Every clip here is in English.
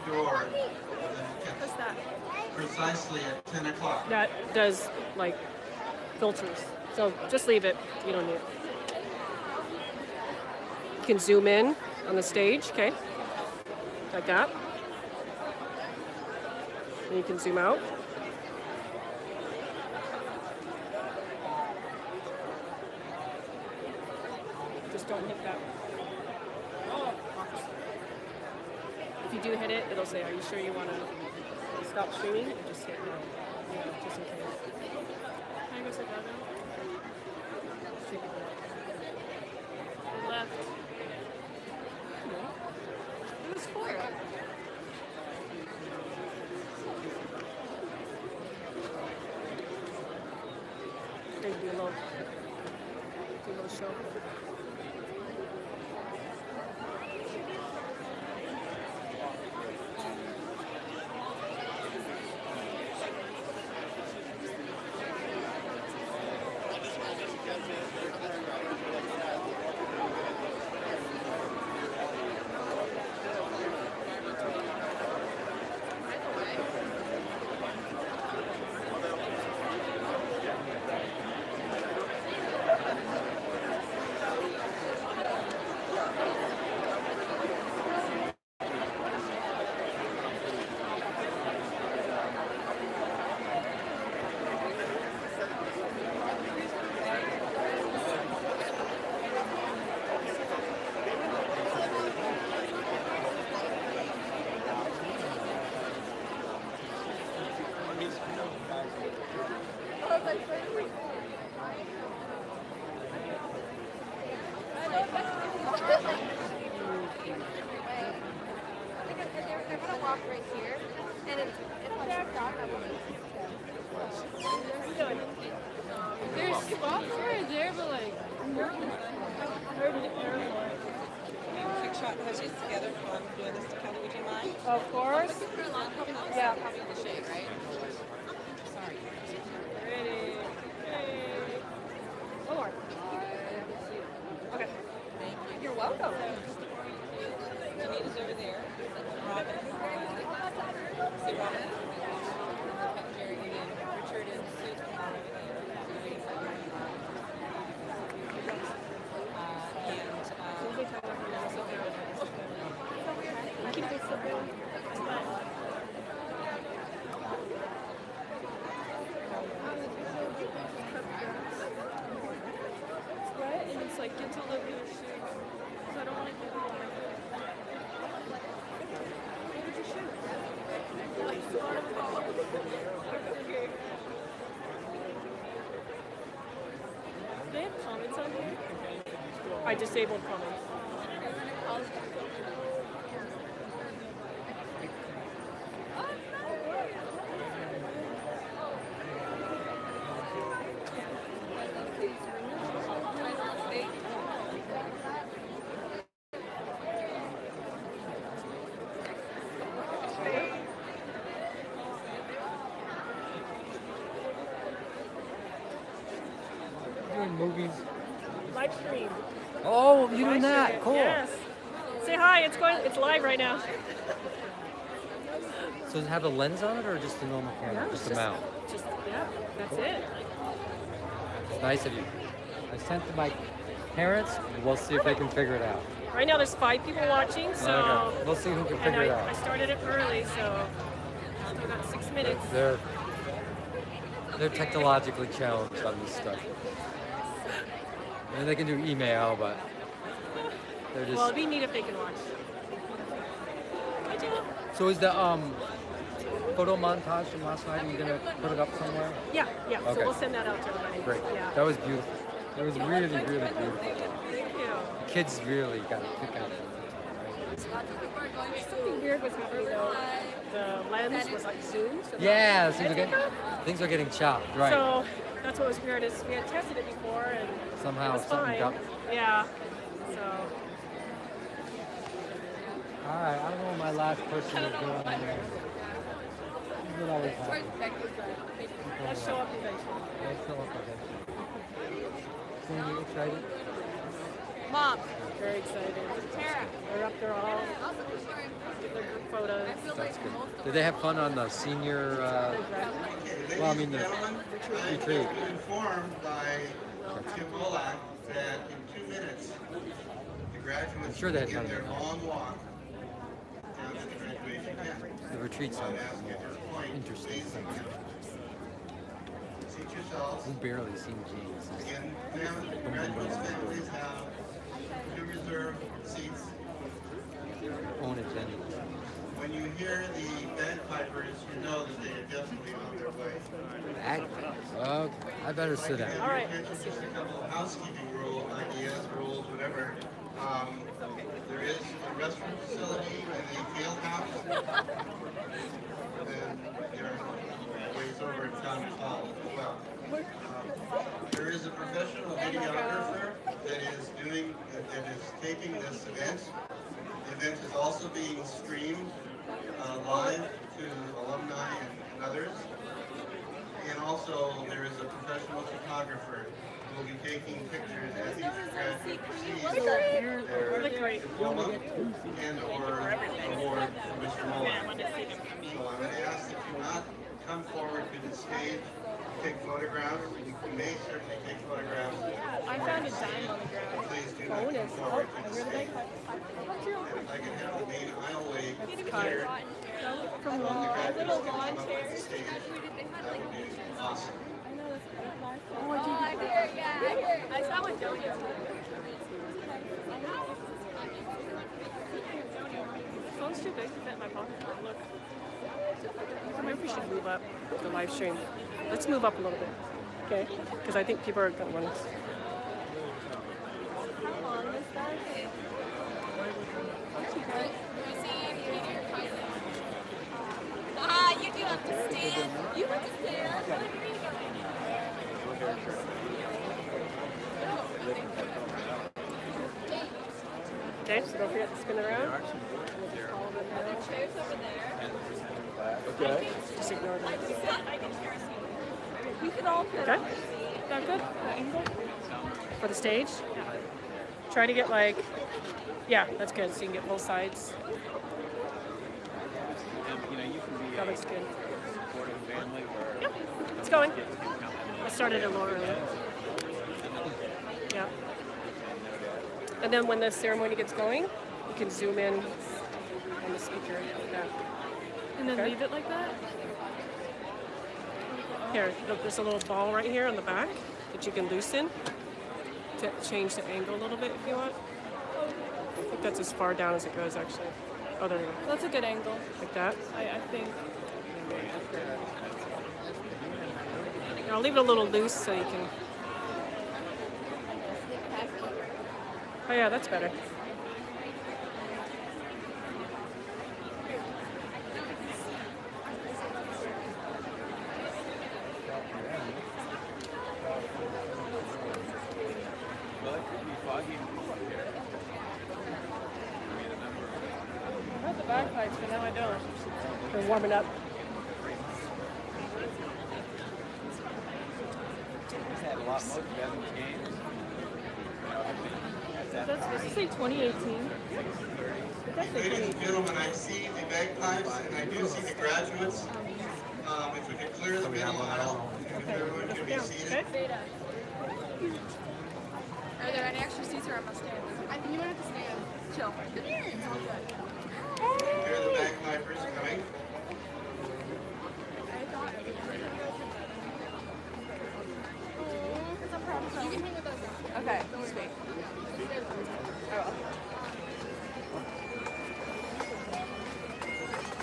door. What's that? Precisely at 10 o'clock. That does, like, filters. So just leave it. You don't need it. You can zoom in on the stage, okay? Like that. And you can zoom out. Just don't hit that. If you do hit it, it'll say, are you sure you want to stop streaming? Or just hit no. Yeah, just in case. Can I go sit down now? Left. It was for it. Do a little show. There's spots right there, but like, Quick shot has you together while I'm doing this together. Would you mind? Of course. Yeah. Probably in the shade, right? Sorry. Ready. Hey. One more. Okay. Thank you. You're welcome. Janita's over there. Robin. See Robin. Jerry and Richard and Sue's over there. And it's like gets all over your shoe. So I don't want to get it on my foot. Where did your shoe? Like waterfall. Okay. Do they have comments on here? I disabled comments. Movies. Live stream. Oh, you're doing that? Cool. Yes. Say hi. It's live right now. So does it have a lens on it or just a normal camera? No, just a mount? Yeah, that's it. It's nice of you. I sent to my parents. We'll see if they can figure it out. Right now there's 5 people watching, so Okay. We'll see who can figure it out. I started it early, so I've got 6 minutes. They're technologically challenged on this stuff. And they can do email, but they're just. Well, it'd be neat if they can watch. I do. So is the photo montage from last night? Are you gonna put it up somewhere? Yeah. Okay. So we'll send that out to everybody. Great. Yeah. That was beautiful. It was really, really beautiful. Thank you. Kids really got a kick out of it. Something weird was happening though. The lens was like zoomed. So Yeah, things are getting chopped, right? So that's what was weird is we had tested it before and Somehow it was something fine. got. Yeah. So. All right, I don't know what my last person is doing there. What always happens. Let's show up eventually. Let's show up eventually. So you excited? Mom. Very excited. Tara. They're up there all. Get their group photos. That's good. Did they have fun on the senior? Well, I mean the Gentlemen, I've retreat. been informed by Tim Molak that in 2 minutes, the graduates sure they had begin fun. their long walk down to the graduation tent. The retreat So sounds I'd ask at this point, interesting. please seat yourselves. We've barely seen James. Again, graduates' families have 2 reserved seats. Own agenda. When you hear the bagpipers, you know that they are definitely on their way. Okay, I better sit down. All right. Just a couple of housekeeping ideas, rules, whatever. There is a restroom facility in the field house. And there are ways over at Town Hall as well. There is a professional videographer that is taping this event. The event is also being streamed live to alumni and others. And also there is a professional photographer who will be taking pictures as each graduate receives their diploma and or award from Mr. Muller. So I'm going to ask that you not come forward to the stage to take photographs. You may certainly take photographs. I found a dime on the ground. Please do not come forward to the stage. And if I can have the main aisleway cleared From along the graduates little can come lawn up to the chairs. stage, that would be awesome. Oh, I saw one donated. Phone's too big to fit in my pocket. Look. Maybe we should move up the live stream. Let's move up a little bit, okay? Because I think people are going to want to. You do have to stand. You have to stand. Okay, so don't forget to spin it around. Chairs over there. Okay. Just ignore them. We could all fit Okay? Is that good? That angle? For the stage? Try to get like, yeah, that's good. So you can get both sides. That looks good. Yep, it's going. I started a little early. Yeah. And then when the ceremony gets going, you can zoom in on the speaker like that. And then Okay. leave it like that? Here, look, there's a little ball right here on the back that you can loosen to change the angle a little bit if you want. I think that's as far down as it goes, actually. Oh, there you go. That's a good angle, Like that. I think. Here, I'll leave it a little loose so you can... Oh yeah, that's better. I had the bagpipes, but now I don't. They're warming up. Does it say 2018? Ladies and gentlemen, I see the bagpipes and I do see the graduates. If we could clear the middle aisle, if everyone can be seated. Okay? Are there any extra seats or I must stand? I think you might have to stand. Chill. It's all good. Hear the bagpipers coming. You can hang with us. Okay, sweet. I will.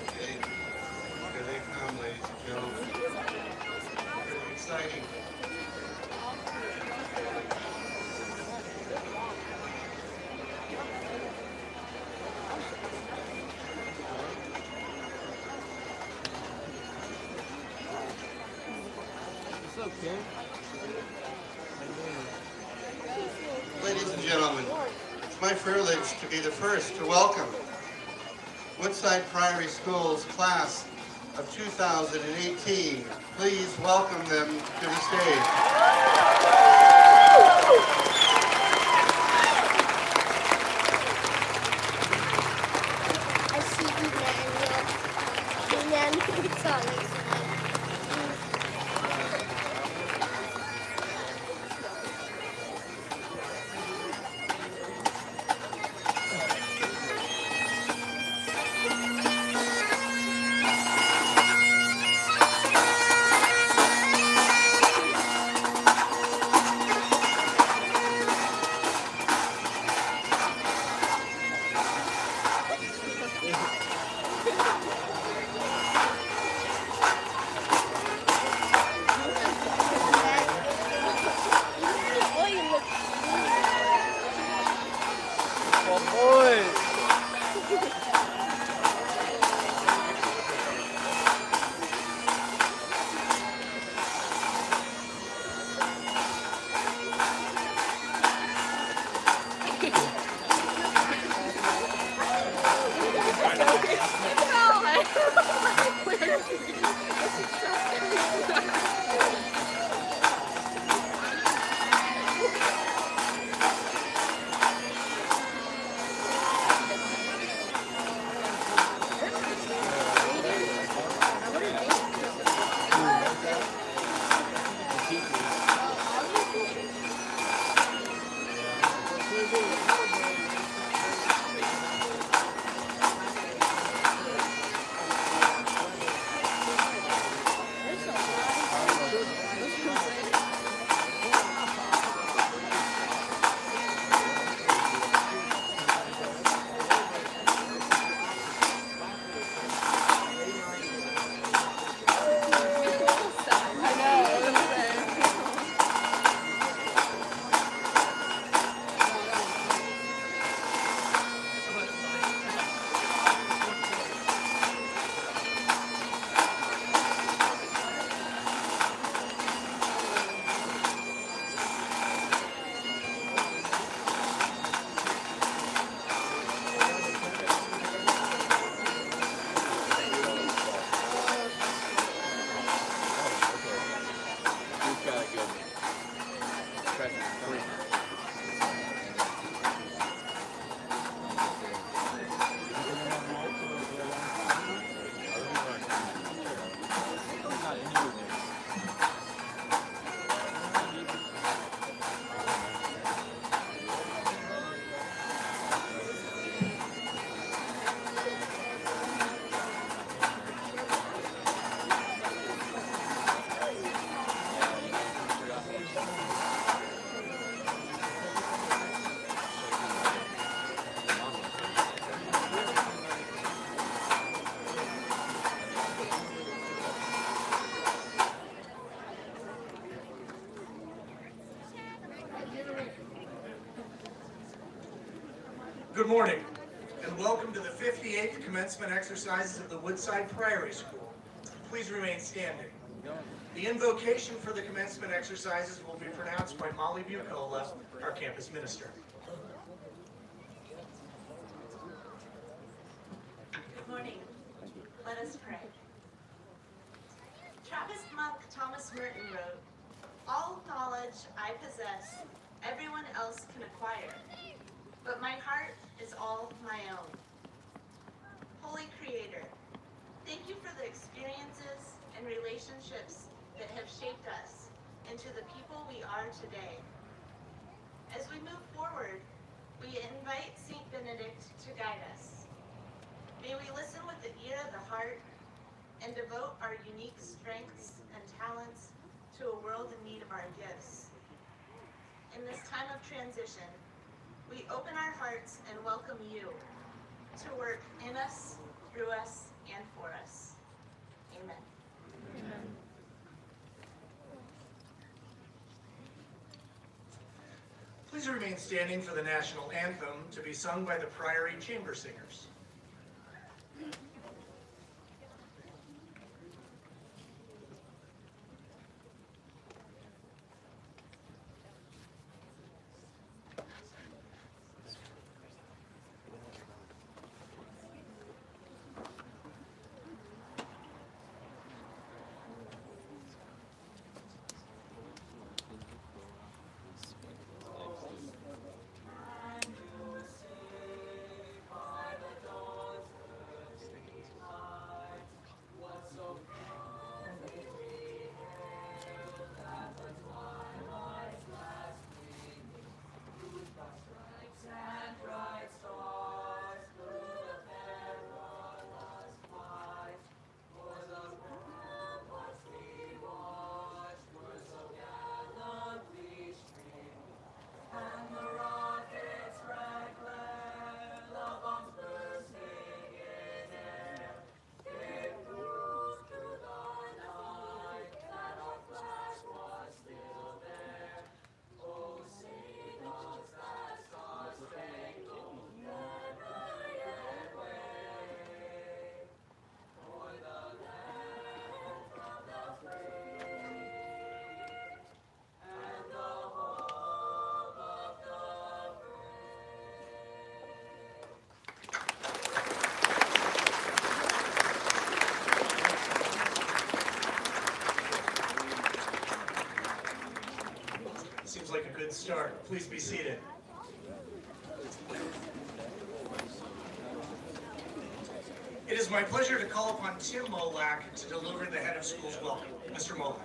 Okay. Here they come, ladies and gentlemen. Very exciting. It's okay. Ladies and gentlemen, it's my privilege to be the first to welcome Woodside Priory School's class of 2018. Please welcome them to the stage. I see you, Manuel. Good morning, and welcome to the 58th Commencement Exercises of the Woodside Priory School. Please remain standing. The invocation for the Commencement Exercises will be pronounced by Molly Bucola, our campus minister. Good morning. Let us pray. Trappist monk Thomas Merton wrote, "All knowledge I possess, everyone else can acquire, but my heart is all my own." Holy Creator, thank you for the experiences and relationships that have shaped us into the people we are today. As we move forward, we invite St. Benedict to guide us. May we listen with the ear of the heart and devote our unique strengths and talents to a world in need of our gifts. In this time of transition, we open our hearts and welcome you to work in us, through us, and for us. Amen. Amen. Please remain standing for the national anthem to be sung by the Priory Chamber Singers. Please be seated. It is my pleasure to call upon Tim Molak to deliver the head of school's welcome. Mr. Molak.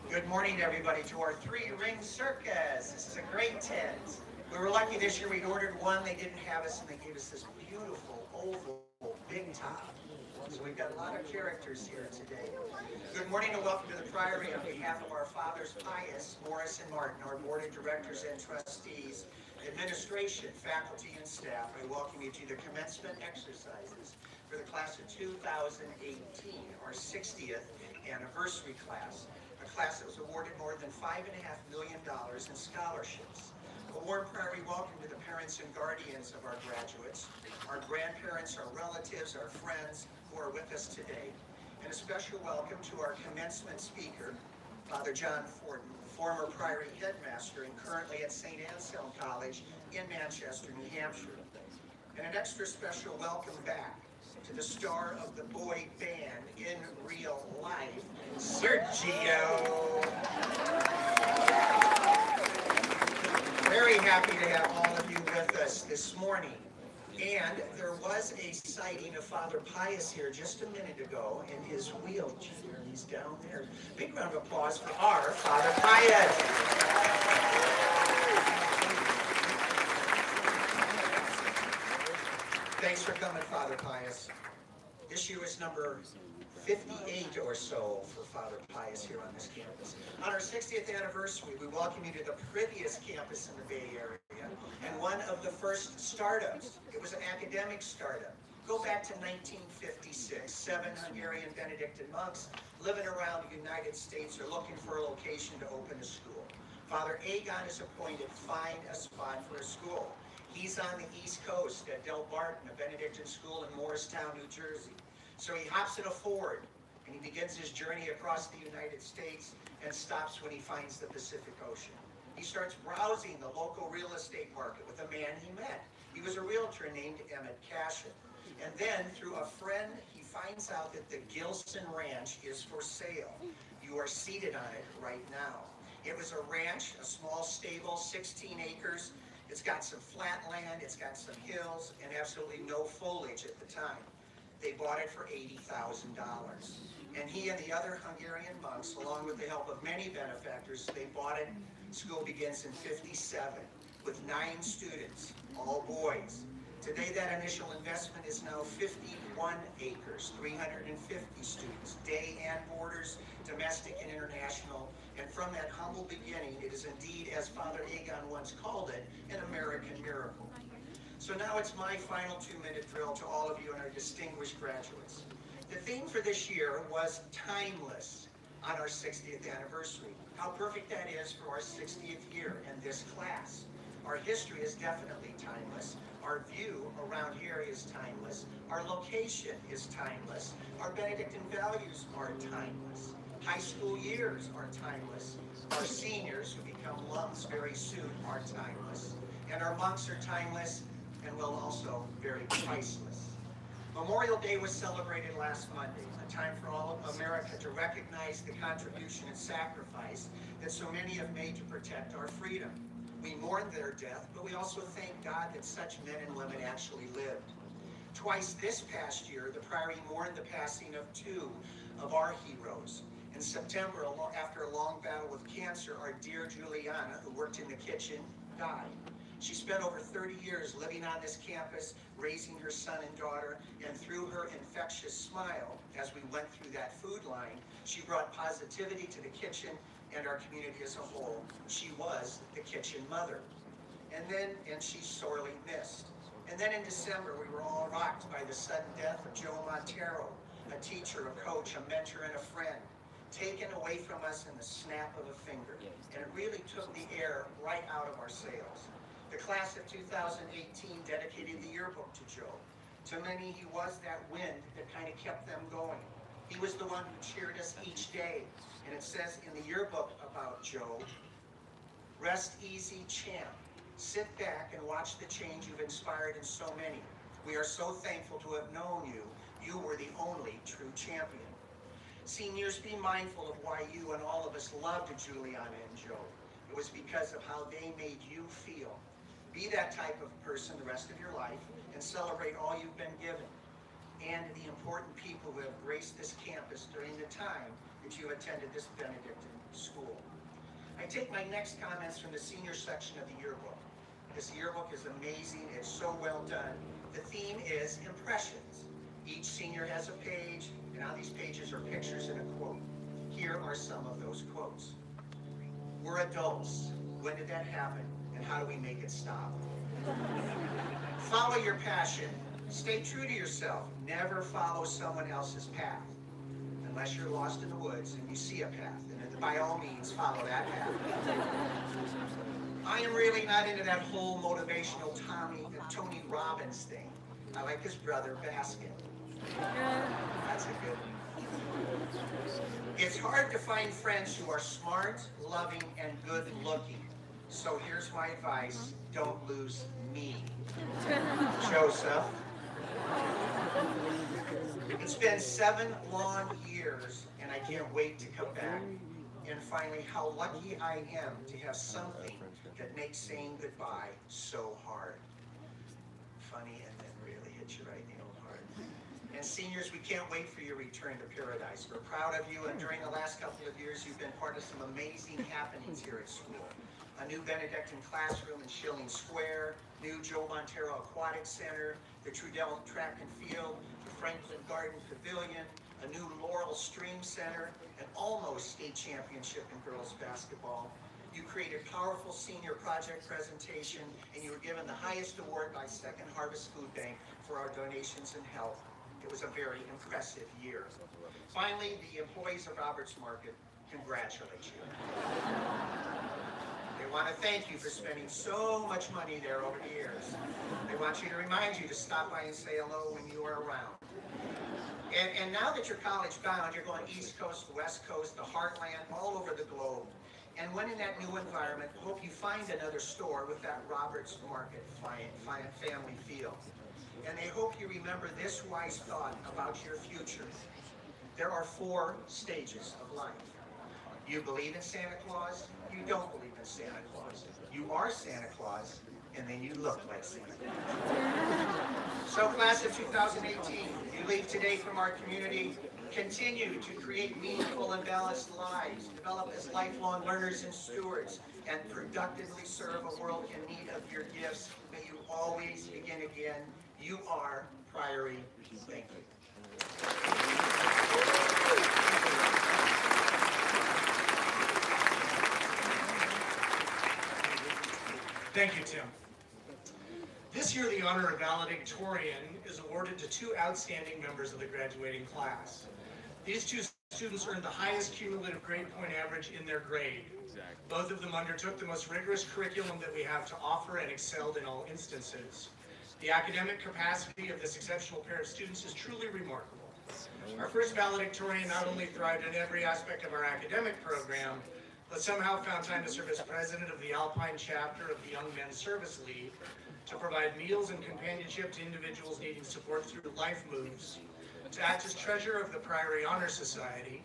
Good morning, everybody, to our three-ring circus. This is a great tent. We were lucky this year. We ordered one. They didn't have us, and they gave us this beautiful, oval, big top. So we've got a lot of characters here today. Good morning and welcome to the Priory. On behalf of our fathers, Pius, Morris, and Martin, our board of directors and trustees, administration, faculty, and staff, I welcome you to the Commencement Exercises for the class of 2018, our 60th anniversary class. A class that was awarded more than $5.5 million in scholarships. A warm Priory welcome to the parents and guardians of our graduates, our grandparents, our relatives, our friends who are with us today. And a special welcome to our commencement speaker, Father John Fortin, former Priory headmaster and currently at St. Anselm College in Manchester, New Hampshire. And an extra special welcome back to the star of the boy band in real life, Sergio. Very happy to have all of you with us this morning. And there was a sighting of Father Pius here just a minute ago in his wheelchair. He's down there. Big round of applause for our Father Pius. Thanks for coming, Father Pius. This year is number 58 or so for Father Pius here on this campus. On our 60th anniversary, we welcome you to the prettiest campus in the Bay Area and one of the first startups. It was an academic startup. Go back to 1956. 7 Hungarian Benedictine monks living around the United States are looking for a location to open a school. Father Agon is appointed, find a spot for a school. He's on the East Coast at Del Barton, a Benedictine school in Morristown, New Jersey. So he hops in a Ford and he begins his journey across the United States and stops when he finds the Pacific Ocean. He starts browsing the local real estate market with a man he met. He was a realtor named Emmett Cashin. And then through a friend, he finds out that the Gilson Ranch is for sale. You are seated on it right now. It was a ranch, a small stable, 16 acres. It's got some flat land, it's got some hills, and absolutely no foliage at the time. They bought it for $80,000. And he and the other Hungarian monks, along with the help of many benefactors, they bought it. School begins in '57 with 9 students, all boys. Today that initial investment is now 51 acres, 350 students, day and boarders, domestic and international. And from that humble beginning, it is indeed, as Father Agon once called it, an American miracle. So now it's my final 2-minute drill to all of you and our distinguished graduates. The theme for this year was timeless on our 60th anniversary. How perfect that is for our 60th year and this class. Our history is definitely timeless. Our view around here is timeless. Our location is timeless. Our Benedictine values are timeless. High school years are timeless. Our seniors, who become lumps very soon, are timeless. And our monks are timeless and, well, also very priceless. Memorial Day was celebrated last Monday, a time for all of America to recognize the contribution and sacrifice that so many have made to protect our freedom. We mourn their death, but we also thank God that such men and women actually lived. Twice this past year, the Priory mourned the passing of 2 of our heroes. In September, after a long battle with cancer, our dear Juliana, who worked in the kitchen, died. She spent over 30 years living on this campus, raising her son and daughter, and through her infectious smile, as we went through that food line, she brought positivity to the kitchen and our community as a whole. She was the kitchen mother. And she's sorely missed. And then in December, we were all rocked by the sudden death of Joe Montero, a teacher, a coach, a mentor, and a friend, taken away from us in the snap of a finger. And it really took the air right out of our sails. The class of 2018 dedicated the yearbook to Joe. To many, he was that wind that kind of kept them going. He was the one who cheered us each day. And it says in the yearbook about Joe, "Rest easy, champ. Sit back and watch the change you've inspired in so many. We are so thankful to have known you. You were the only true champion." Seniors, be mindful of why you and all of us loved Juliana and Joe. It was because of how they made you feel. Be that type of person the rest of your life and celebrate all you've been given and the important people who have graced this campus during the time that you attended this Benedictine school. I take my next comments from the senior section of the yearbook. This yearbook is amazing. It's so well done. The theme is impressions. Each senior has a page, and on these pages are pictures and a quote. Here are some of those quotes. We're adults. When did that happen? And how do we make it stop? Follow your passion. Stay true to yourself. Never follow someone else's path. Unless you're lost in the woods and you see a path. And by all means, follow that path. I am really not into that whole motivational Tony Robbins thing. I like his brother, Baskin. That's a good one. It's hard to find friends who are smart, loving, and good-looking. So here's my advice. Don't lose me. Joseph. It's been 7 long years, and I can't wait to come back. And finally, how lucky I am to have something that makes saying goodbye so hard. Funny, and then really hit you right in the old heart. And seniors, we can't wait for your return to paradise. We're proud of you, and during the last couple of years, you've been part of some amazing happenings here at school. A new Benedictine classroom in Schilling Square, new Joe Montero Aquatic Center, the Trudell Track and Field, the Franklin Garden Pavilion, a new Laurel Stream Center, an almost state championship in girls basketball. You created powerful senior project presentation, and you were given the highest award by Second Harvest Food Bank for our donations and health. It was a very impressive year. Finally, the employees of Roberts Market congratulate you. They want to thank you for spending so much money there over the years. They want you to remind you to stop by and say hello when you are around. And now that you're college bound, you're going East Coast, West Coast, the heartland, all over the globe. And when in that new environment, hope you find another store with that Roberts Market family feel. And they hope you remember this wise thought about your future. There are 4 stages of life. You believe in Santa Claus, you don't believe in Santa Claus. You are Santa Claus, and then you look like Santa Claus. So class of 2018, you leave today from our community, continue to create meaningful and balanced lives, develop as lifelong learners and stewards, and productively serve a world in need of your gifts. May you always begin again. You are Priory. Thank you. Thank you, Tim. This year, the honor of valedictorian is awarded to 2 outstanding members of the graduating class. These 2 students earned the highest cumulative grade point average in their grade. Both of them undertook the most rigorous curriculum that we have to offer and excelled in all instances. The academic capacity of this exceptional pair of students is truly remarkable. Our first valedictorian not only thrived in every aspect of our academic program, but somehow found time to serve as president of the Alpine chapter of the Young Men's Service League, to provide meals and companionship to individuals needing support through life moves, to act as treasurer of the Priory Honor Society,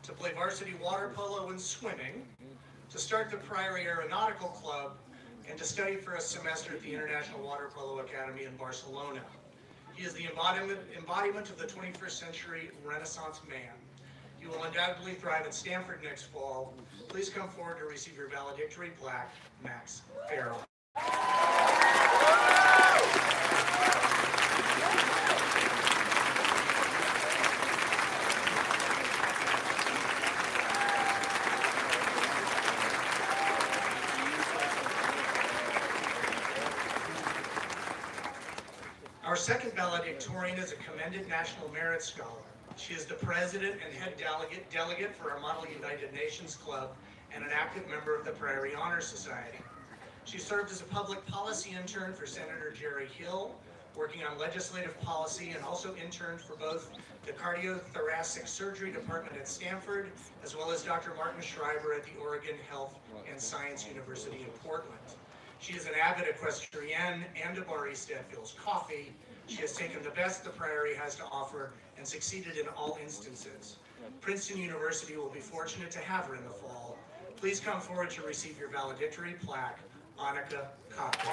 to play varsity water polo and swimming, to start the Priory Aeronautical Club, and to study for a semester at the International Water Polo Academy in Barcelona. He is the embodiment of the 21st century Renaissance man. You will undoubtedly thrive at Stanford next fall. Please come forward to receive your valedictory plaque, Max Farrell. Our second valedictorian is a commended National Merit Scholar. She is the president and head delegate for our Model United Nations Club and an active member of the Priory Honor Society. She served as a public policy intern for Senator Jerry Hill, working on legislative policy, and also interned for both the Cardiothoracic Surgery Department at Stanford, as well as Dr. Martin Schreiber at the Oregon Health and Science University in Portland. She is an avid equestrienne and a barista at Phil's Coffee. She has taken the best the Priory has to offer and succeeded in all instances. Princeton University will be fortunate to have her in the fall. Please come forward to receive your valedictory plaque, Annika Cochran.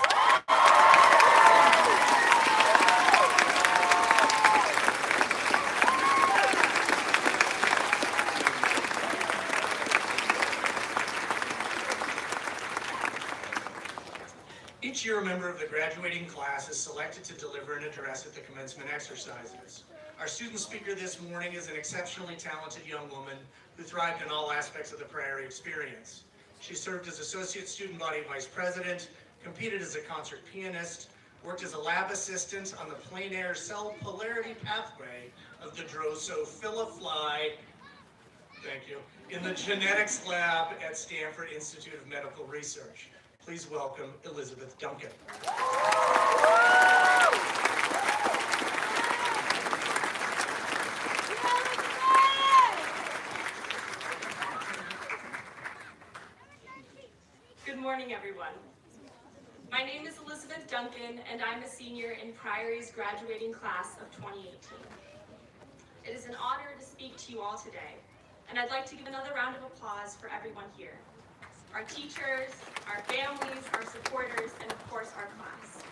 Each year, a member of the graduating class is selected to deliver an address at the commencement exercises. Our student speaker this morning is an exceptionally talented young woman who thrived in all aspects of the Priory experience. She served as Associate Student Body Vice President, competed as a concert pianist, worked as a lab assistant on the plein air cell polarity pathway of the Drosophila fly, thank you, in the genetics lab at Stanford Institute of Medical Research. Please welcome Elizabeth Duncan. Good morning, everyone. My name is Elizabeth Duncan, and I'm a senior in Priory's graduating class of 2018. It is an honor to speak to you all today, and I'd like to give another round of applause for everyone here. Our teachers, our families, our supporters, and of course, our class.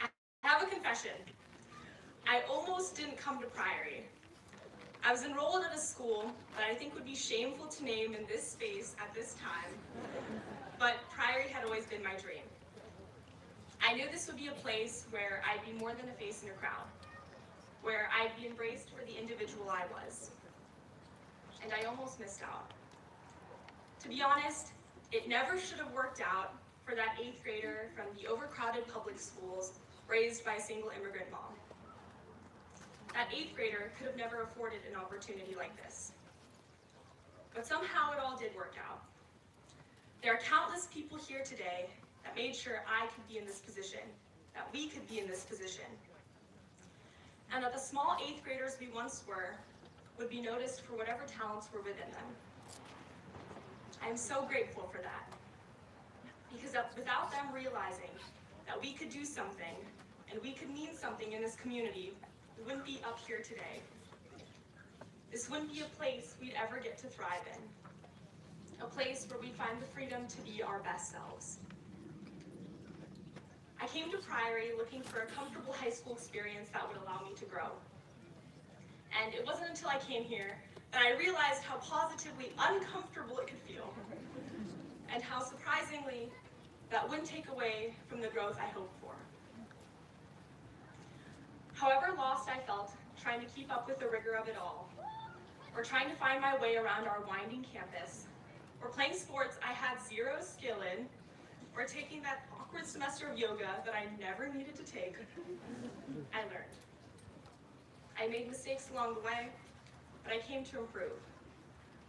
I have a confession. I almost didn't come to Priory. I was enrolled at a school that I think would be shameful to name in this space at this time, but Priory had always been my dream. I knew this would be a place where I'd be more than a face in a crowd, where I'd be embraced for the individual I was. And I almost missed out. To be honest, it never should have worked out for that 8th grader from the overcrowded public schools raised by a single immigrant mom. That 8th grader could have never afforded an opportunity like this. But somehow it all did work out. There are countless people here today that made sure I could be in this position, that we could be in this position, and that the small 8th graders we once were would be noticed for whatever talents were within them. I am so grateful for that, because without them realizing that we could do something and we could mean something in this community, we wouldn't be up here today. This wouldn't be a place we'd ever get to thrive in, a place where we find the freedom to be our best selves. I came to Priory looking for a comfortable high school experience that would allow me to grow. And it wasn't until I came here that I realized how positively uncomfortable it could feel, and how surprisingly that wouldn't take away from the growth I hoped for. However lost I felt trying to keep up with the rigor of it all, or trying to find my way around our winding campus, or playing sports I had zero skill in, or taking that awkward semester of yoga that I never needed to take, I learned. I made mistakes along the way, but I came to improve.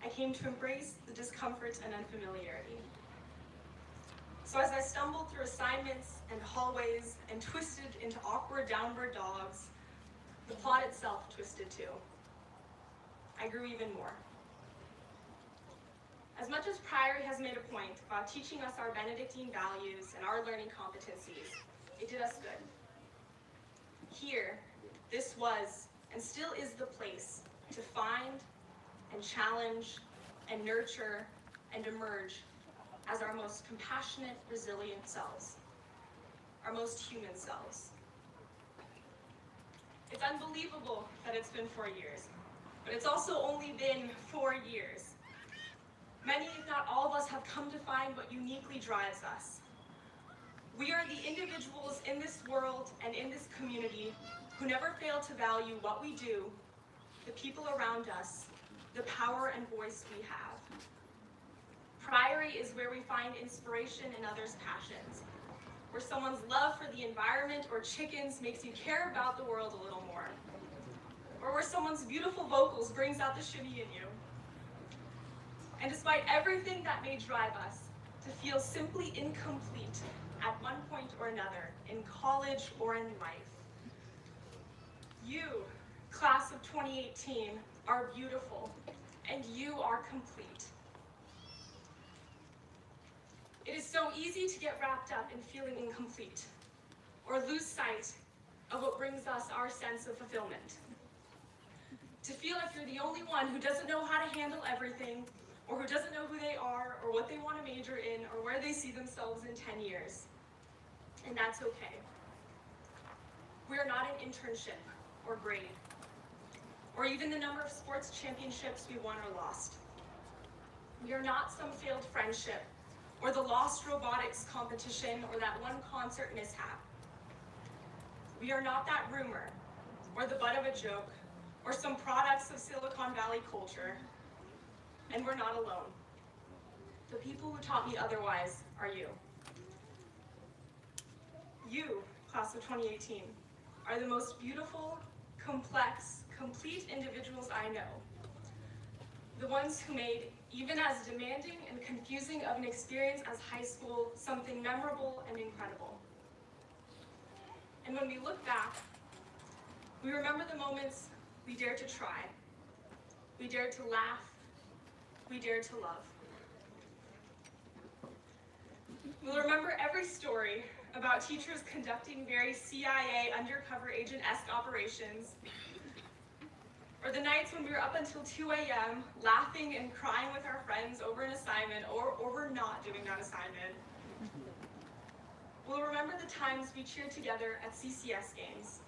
I came to embrace the discomfort and unfamiliarity. So as I stumbled through assignments and hallways and twisted into awkward downward dogs, the plot itself twisted too. I grew even more. As much as Priory has made a point about teaching us our Benedictine values and our learning competencies, it did us good. Here, this was and still is the place to find and challenge and nurture and emerge as our most compassionate, resilient selves, our most human selves. It's unbelievable that it's been 4 years, but it's also only been 4 years. Many, if not all of us, have come to find what uniquely drives us. We are the individuals in this world and in this community who never fail to value what we do, the people around us, the power and voice we have. Priory is where we find inspiration in others' passions, where someone's love for the environment or chickens makes you care about the world a little more, or where someone's beautiful vocals brings out the shimmy in you. And despite everything that may drive us to feel simply incomplete at one point or another, in college or in life, you, class of 2018, are beautiful, and you are complete. It is so easy to get wrapped up in feeling incomplete, or lose sight of what brings us our sense of fulfillment. To feel like you're the only one who doesn't know how to handle everything, or who doesn't know who they are, or what they want to major in, or where they see themselves in 10 years. And that's okay. We are not an internship, or grade, or even the number of sports championships we won or lost. We are not some failed friendship, or the lost robotics competition, or that one concert mishap. We are not that rumor, or the butt of a joke, or some products of Silicon Valley culture. And we're not alone. The people who taught me otherwise are you. You, class of 2018, are the most beautiful, complex, complete individuals I know. The ones who made even as demanding and confusing of an experience as high school something memorable and incredible. And when we look back, we remember the moments we dared to try, we dared to laugh, we dared to love. We'll remember every story about teachers conducting very CIA undercover agent-esque operations, or the nights when we were up until 2 a.m. laughing and crying with our friends over an assignment, or we're not doing that assignment. We'll remember the times we cheered together at CCS games,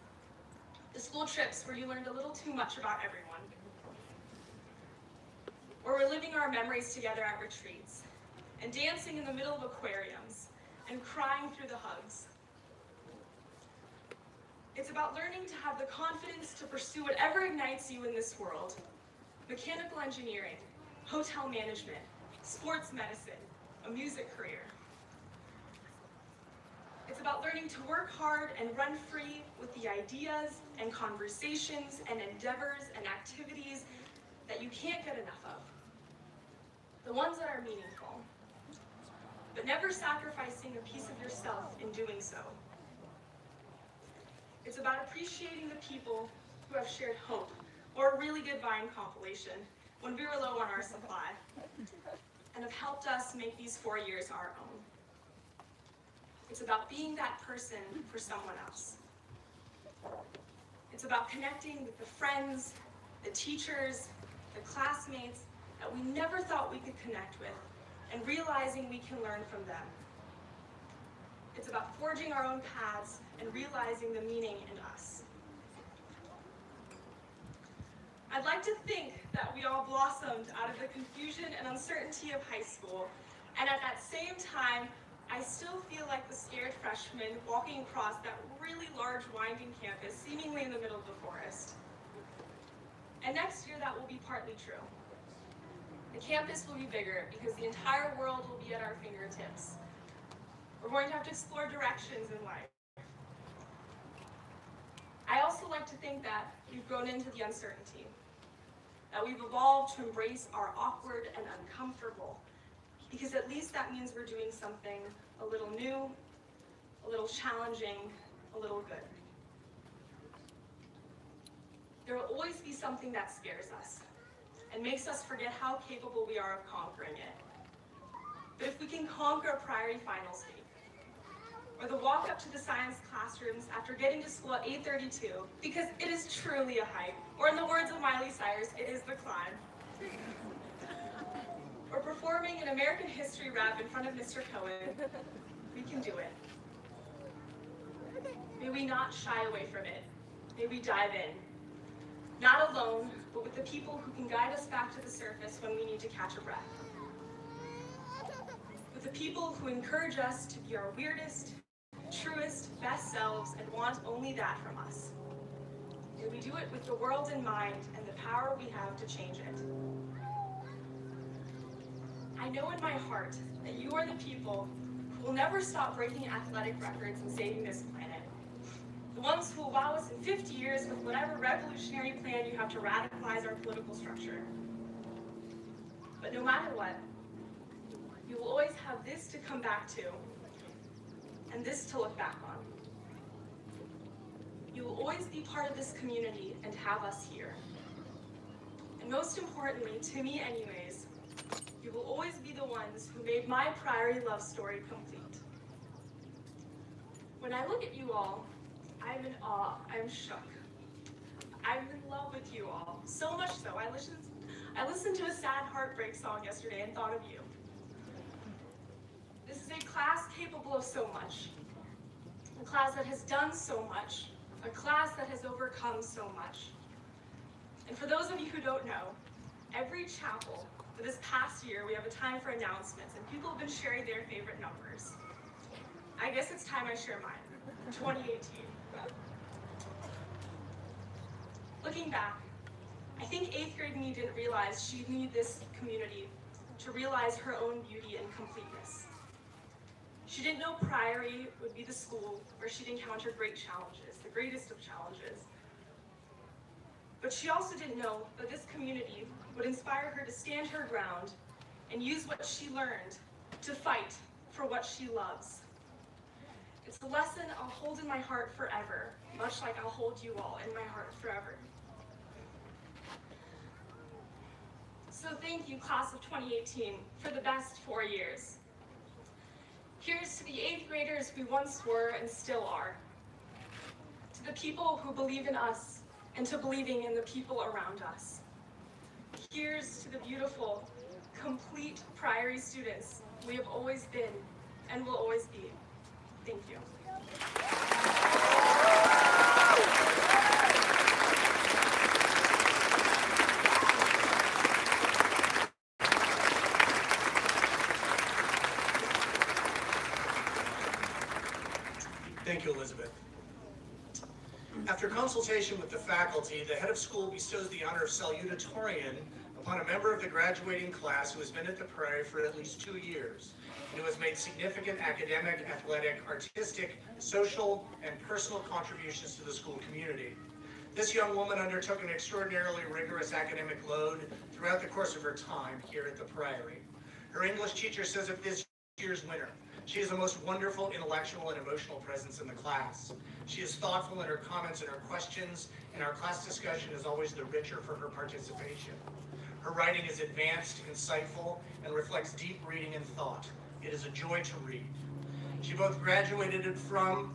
the school trips where you learned a little too much about everyone, or we're living our memories together at retreats, and dancing in the middle of aquariums, and crying through the hugs. It's about learning to have the confidence to pursue whatever ignites you in this world. Mechanical engineering, hotel management, sports medicine, a music career. It's about learning to work hard and run free with the ideas and conversations and endeavors and activities that you can't get enough of. The ones that are meaningful, but never sacrificing a piece of yourself in doing so. It's about appreciating the people who have shared hope, or a really good Vine compilation, when we were low on our supply, and have helped us make these 4 years our own. It's about being that person for someone else. It's about connecting with the friends, the teachers, the classmates that we never thought we could connect with, and realizing we can learn from them. It's about forging our own paths and realizing the meaning in us. I'd like to think that we all blossomed out of the confusion and uncertainty of high school, and at that same time, I still feel like the scared freshman walking across that really large winding campus, seemingly in the middle of the forest. And next year, that will be partly true. The campus will be bigger because the entire world will be at our fingertips. We're going to have to explore directions in life. I also like to think that we've grown into the uncertainty, that we've evolved to embrace our awkward and uncomfortable, because at least that means we're doing something a little new, a little challenging, a little good. There will always be something that scares us and makes us forget how capable we are of conquering it. But if we can conquer Priory finals week, or the walk up to the science classrooms after getting to school at 8:32, because it is truly a hike, or in the words of Miley Cyrus, it is the climb. Or performing an American history rap in front of Mr. Cohen, we can do it. May we not shy away from it. May we dive in. Not alone, but with the people who can guide us back to the surface when we need to catch a breath. With the people who encourage us to be our weirdest, truest, best selves and want only that from us. May we do it with the world in mind and the power we have to change it. I know in my heart that you are the people who will never stop breaking athletic records and saving this planet. The ones who will wow us in 50 years with whatever revolutionary plan you have to radicalize our political structure. But no matter what, you will always have this to come back to, and this to look back on. you will always be part of this community and have us here. And most importantly, to me anyways, you will always be the ones who made my Priory love story complete. When I look at you all, I'm in awe, I'm shook. I'm in love with you all, so much so I listened to a sad heartbreak song yesterday and thought of you. This is a class capable of so much, a class that has done so much, a class that has overcome so much. And for those of you who don't know, every chapel for this past year, we have a time for announcements, and people have been sharing their favorite numbers. I guess it's time I share mine, 2018. Looking back, I think 8th grade me didn't realize she'd need this community to realize her own beauty and completeness. She didn't know Priory would be the school where she'd encounter great challenges, the greatest of challenges. But she also didn't know that this community would inspire her to stand her ground and use what she learned to fight for what she loves. It's a lesson I'll hold in my heart forever, much like I'll hold you all in my heart forever. So thank you, class of 2018, for the best 4 years. Here's to the 8th graders we once were and still are. To the people who believe in us and to believing in the people around us. Here's to the beautiful, complete Priory students we have always been and will always be. Thank you. Thank you, Elizabeth. After consultation with the faculty, the head of school bestows the honor of Salutatorian upon a member of the graduating class who has been at the Priory for at least 2 years and who has made significant academic, athletic, artistic, social, and personal contributions to the school community. This young woman undertook an extraordinarily rigorous academic load throughout the course of her time here at the Priory. Her English teacher says of this year's winner, she is the most wonderful intellectual and emotional presence in the class. She is thoughtful in her comments and her questions, and our class discussion is always the richer for her participation. Her writing is advanced, insightful, and reflects deep reading and thought. It is a joy to read. She both graduated from,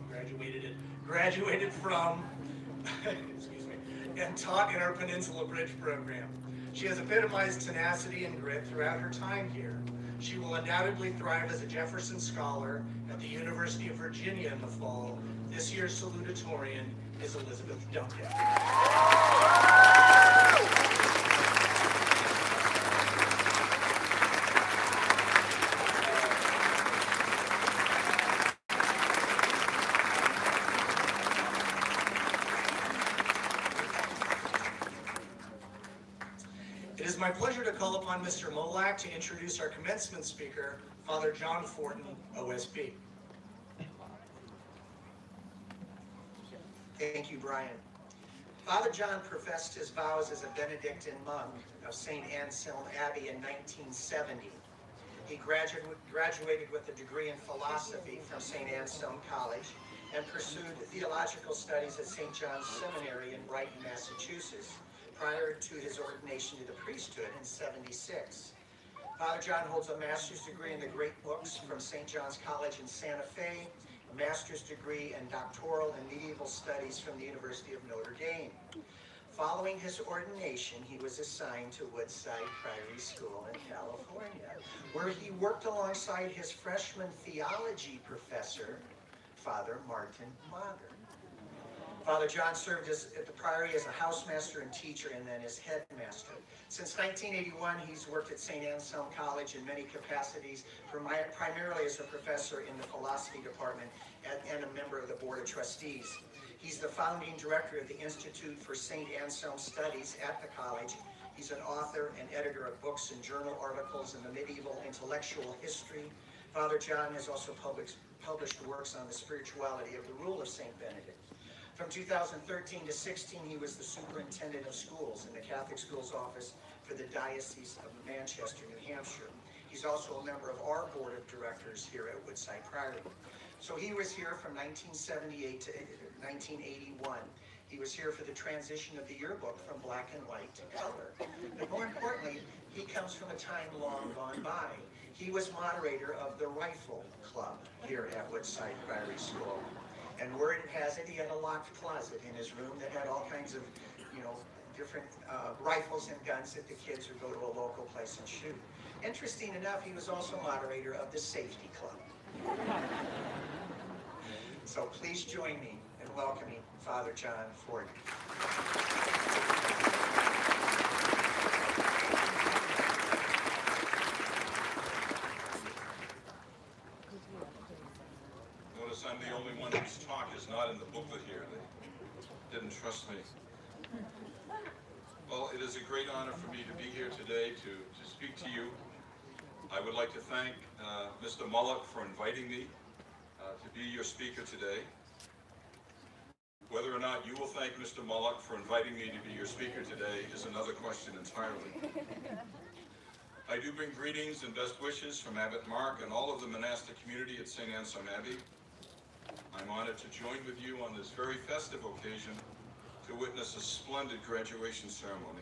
excuse me, and taught in our Peninsula Bridge program. She has epitomized tenacity and grit throughout her time here. She will undoubtedly thrive as a Jefferson Scholar at the University of Virginia in the fall. This year's salutatorian is Elizabeth Duncan. It is my pleasure to call upon Mr. Molak to introduce our commencement speaker, Father John Fortin, OSB. Thank you, Brian. Father John professed his vows as a Benedictine monk of St. Anselm Abbey in 1970. He graduated with a degree in philosophy from St. Anselm College and pursued theological studies at St. John's Seminary in Brighton, Massachusetts, prior to his ordination to the priesthood in '76. Father John holds a master's degree in the great books from St. John's College in Santa Fe, a master's degree in doctoral and medieval studies from the University of Notre Dame. Following his ordination, he was assigned to Woodside Priory School in California, where he worked alongside his freshman theology professor, Father Martin Mager. Father John served at the Priory as a housemaster and teacher, and then as headmaster. Since 1981, he's worked at St. Anselm College in many capacities, primarily as a professor in the philosophy department and a member of the Board of Trustees. He's the founding director of the Institute for St. Anselm Studies at the college. He's an author and editor of books and journal articles in the medieval intellectual history. Father John has also published works on the spirituality of the rule of St. Benedict. From 2013 to 16, he was the superintendent of schools in the Catholic Schools Office for the Diocese of Manchester, New Hampshire. He's also a member of our board of directors here at Woodside Priory. So he was here from 1978 to 1981. He was here for the transition of the yearbook from black and white to color. But more importantly, he comes from a time long gone by. He was moderator of the Rifle Club here at Woodside Priory School. And word has it, he had a locked closet in his room that had all kinds of, different rifles and guns that the kids would go to a local place and shoot. Interesting enough, he was also moderator of the Safety Club. So please join me in welcoming Father John Ford. Notice I'm the only one whose talk is not in the booklet here. They didn't trust me. Well, it is a great honor for me to be here today to speak to you. I would like to thank Mr. Mullock for inviting me to be your speaker today. Whether or not you will thank Mr. Mullock for inviting me to be your speaker today is another question entirely. I do bring greetings and best wishes from Abbot Mark and all of the monastic community at St. Anselm Abbey. I'm honored to join with you on this very festive occasion to witness a splendid graduation ceremony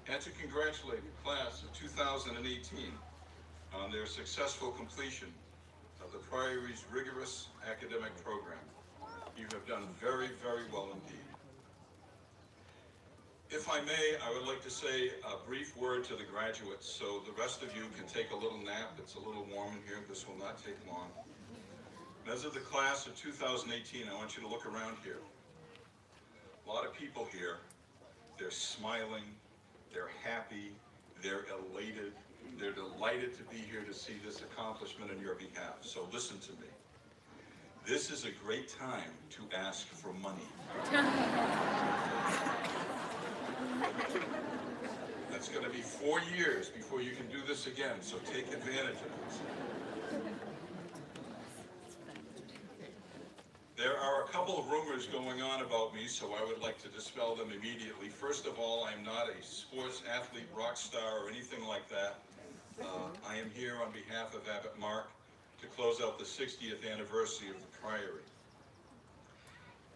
and to congratulate the class of 2018 on their successful completion of the Priory's rigorous academic program. You have done very, very well indeed. If I may, I would like to say a brief word to the graduates so the rest of you can take a little nap. It's a little warm in here. This will not take long. As of the class of 2018, I want you to look around here. A lot of people here, they're smiling, they're happy, they're elated, they're delighted to be here to see this accomplishment on your behalf. So listen to me. This is a great time to ask for money. That's going to be 4 years before you can do this again, so take advantage of it. There are a couple of rumors going on about me, so I would like to dispel them immediately. First of all, I am not a sports athlete, rock star, or anything like that. I am here on behalf of Abbot Mark to close out the 60th anniversary of the Priory.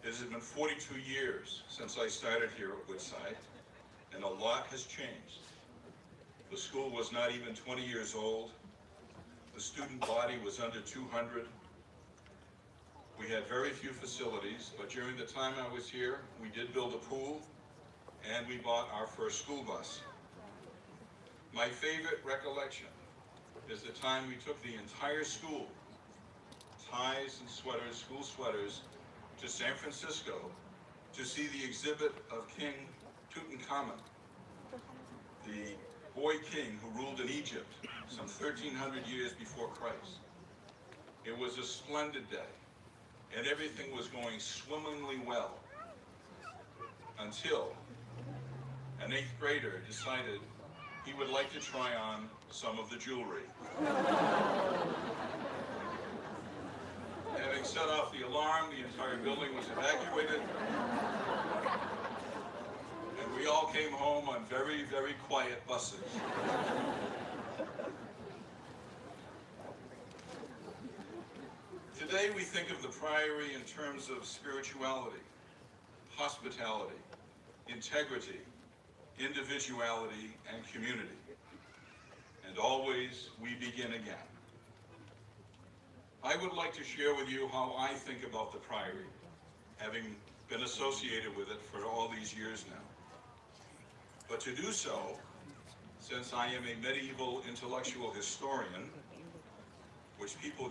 It has been 42 years since I started here at Woodside, and a lot has changed. The school was not even 20 years old. The student body was under 200. We had very few facilities, but during the time I was here, we did build a pool, and we bought our first school bus. My favorite recollection is the time we took the entire school, ties and sweaters, school sweaters, to San Francisco to see the exhibit of King Tutankhamun, the boy king who ruled in Egypt some 1,300 years before Christ. It was a splendid day, and everything was going swimmingly well until an 8th grader decided he would like to try on some of the jewelry. Having set off the alarm, the entire building was evacuated, and we all came home on very, very quiet buses. Today we think of the Priory in terms of spirituality, hospitality, integrity, individuality, and community. And always we begin again. I would like to share with you how I think about the Priory, having been associated with it for all these years now. But to do so, since I am a medieval intellectual historian, which people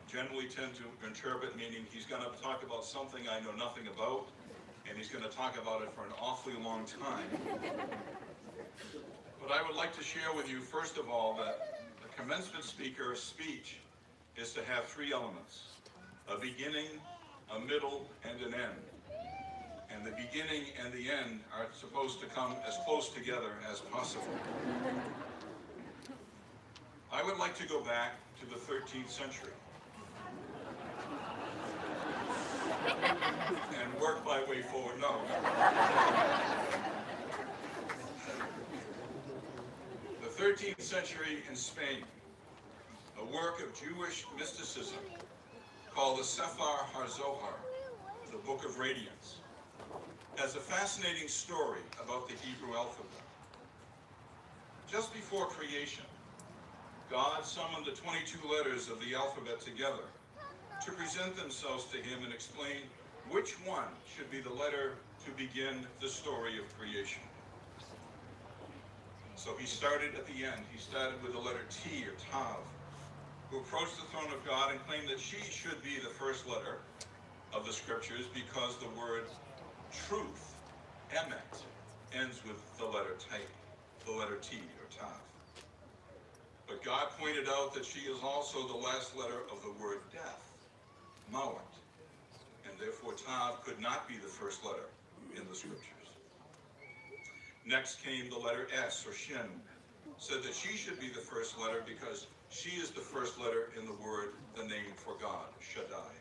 generally tend to interpret meaning he's going to talk about something I know nothing about, and he's going to talk about it for an awfully long time. But I would like to share with you, first of all, that the commencement speaker's speech is to have 3 elements: a beginning, a middle, and an end. And the beginning and the end are supposed to come as close together as possible. I would like to go back to the 13th century and work my way forward. No. The 13th century in Spain, a work of Jewish mysticism called the Sephar HaZohar, the Book of Radiance, has a fascinating story about the Hebrew alphabet. Just before creation, God summoned the 22 letters of the alphabet together to present themselves to him and explain which one should be the letter to begin the story of creation. So he started at the end. He started with the letter T, or Tav, who approached the throne of God and claimed that she should be the first letter of the scriptures because the word truth, emet, ends with the letter T, or Tav. But God pointed out that she is also the last letter of the word death, mawat, and therefore Tav could not be the first letter in the scriptures. Next came the letter S, or Shin, said that she should be the first letter because she is the first letter in the word, the name for God, Shaddai.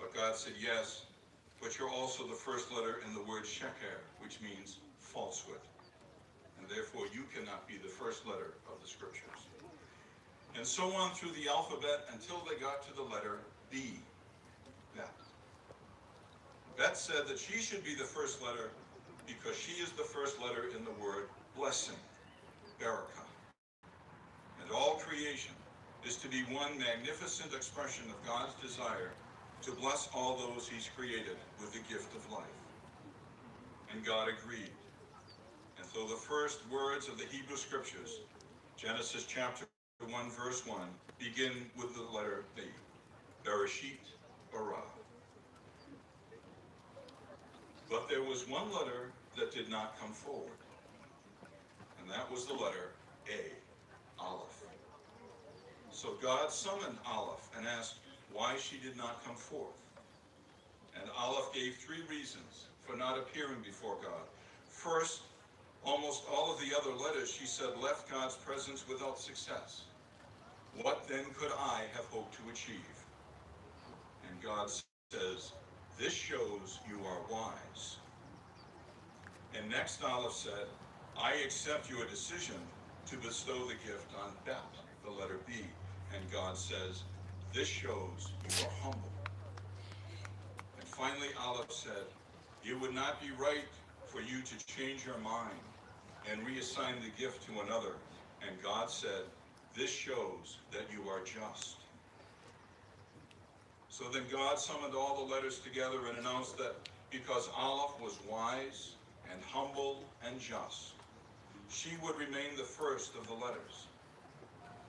But God said, yes, but you're also the first letter in the word Sheker, which means falsehood. And therefore you cannot be the first letter of the scriptures. And so on through the alphabet until they got to the letter B, Bet. Bet said that she should be the first letter because she is the first letter in the word blessing, Barakah. And all creation is to be one magnificent expression of God's desire to bless all those he's created with the gift of life. And God agreed. And so the first words of the Hebrew scriptures, Genesis chapter 1, verse 1, begin with the letter B, Bereshit bara. But there was one letter that did not come forward, and that was the letter A, Aleph. So God summoned Aleph and asked why she did not come forth. And Aleph gave 3 reasons for not appearing before God. First, almost all of the other letters, she said, left God's presence without success. What then could I have hoped to achieve? And God says, this shows you are wise. And next Aleph said, I accept your decision to bestow the gift on Bet, the letter B. And God says, this shows you are humble. And finally Aleph said, it would not be right for you to change your mind and reassign the gift to another. And God said, this shows that you are just. So then God summoned all the letters together and announced that because Aleph was wise and humble and just, she would remain the first of the letters.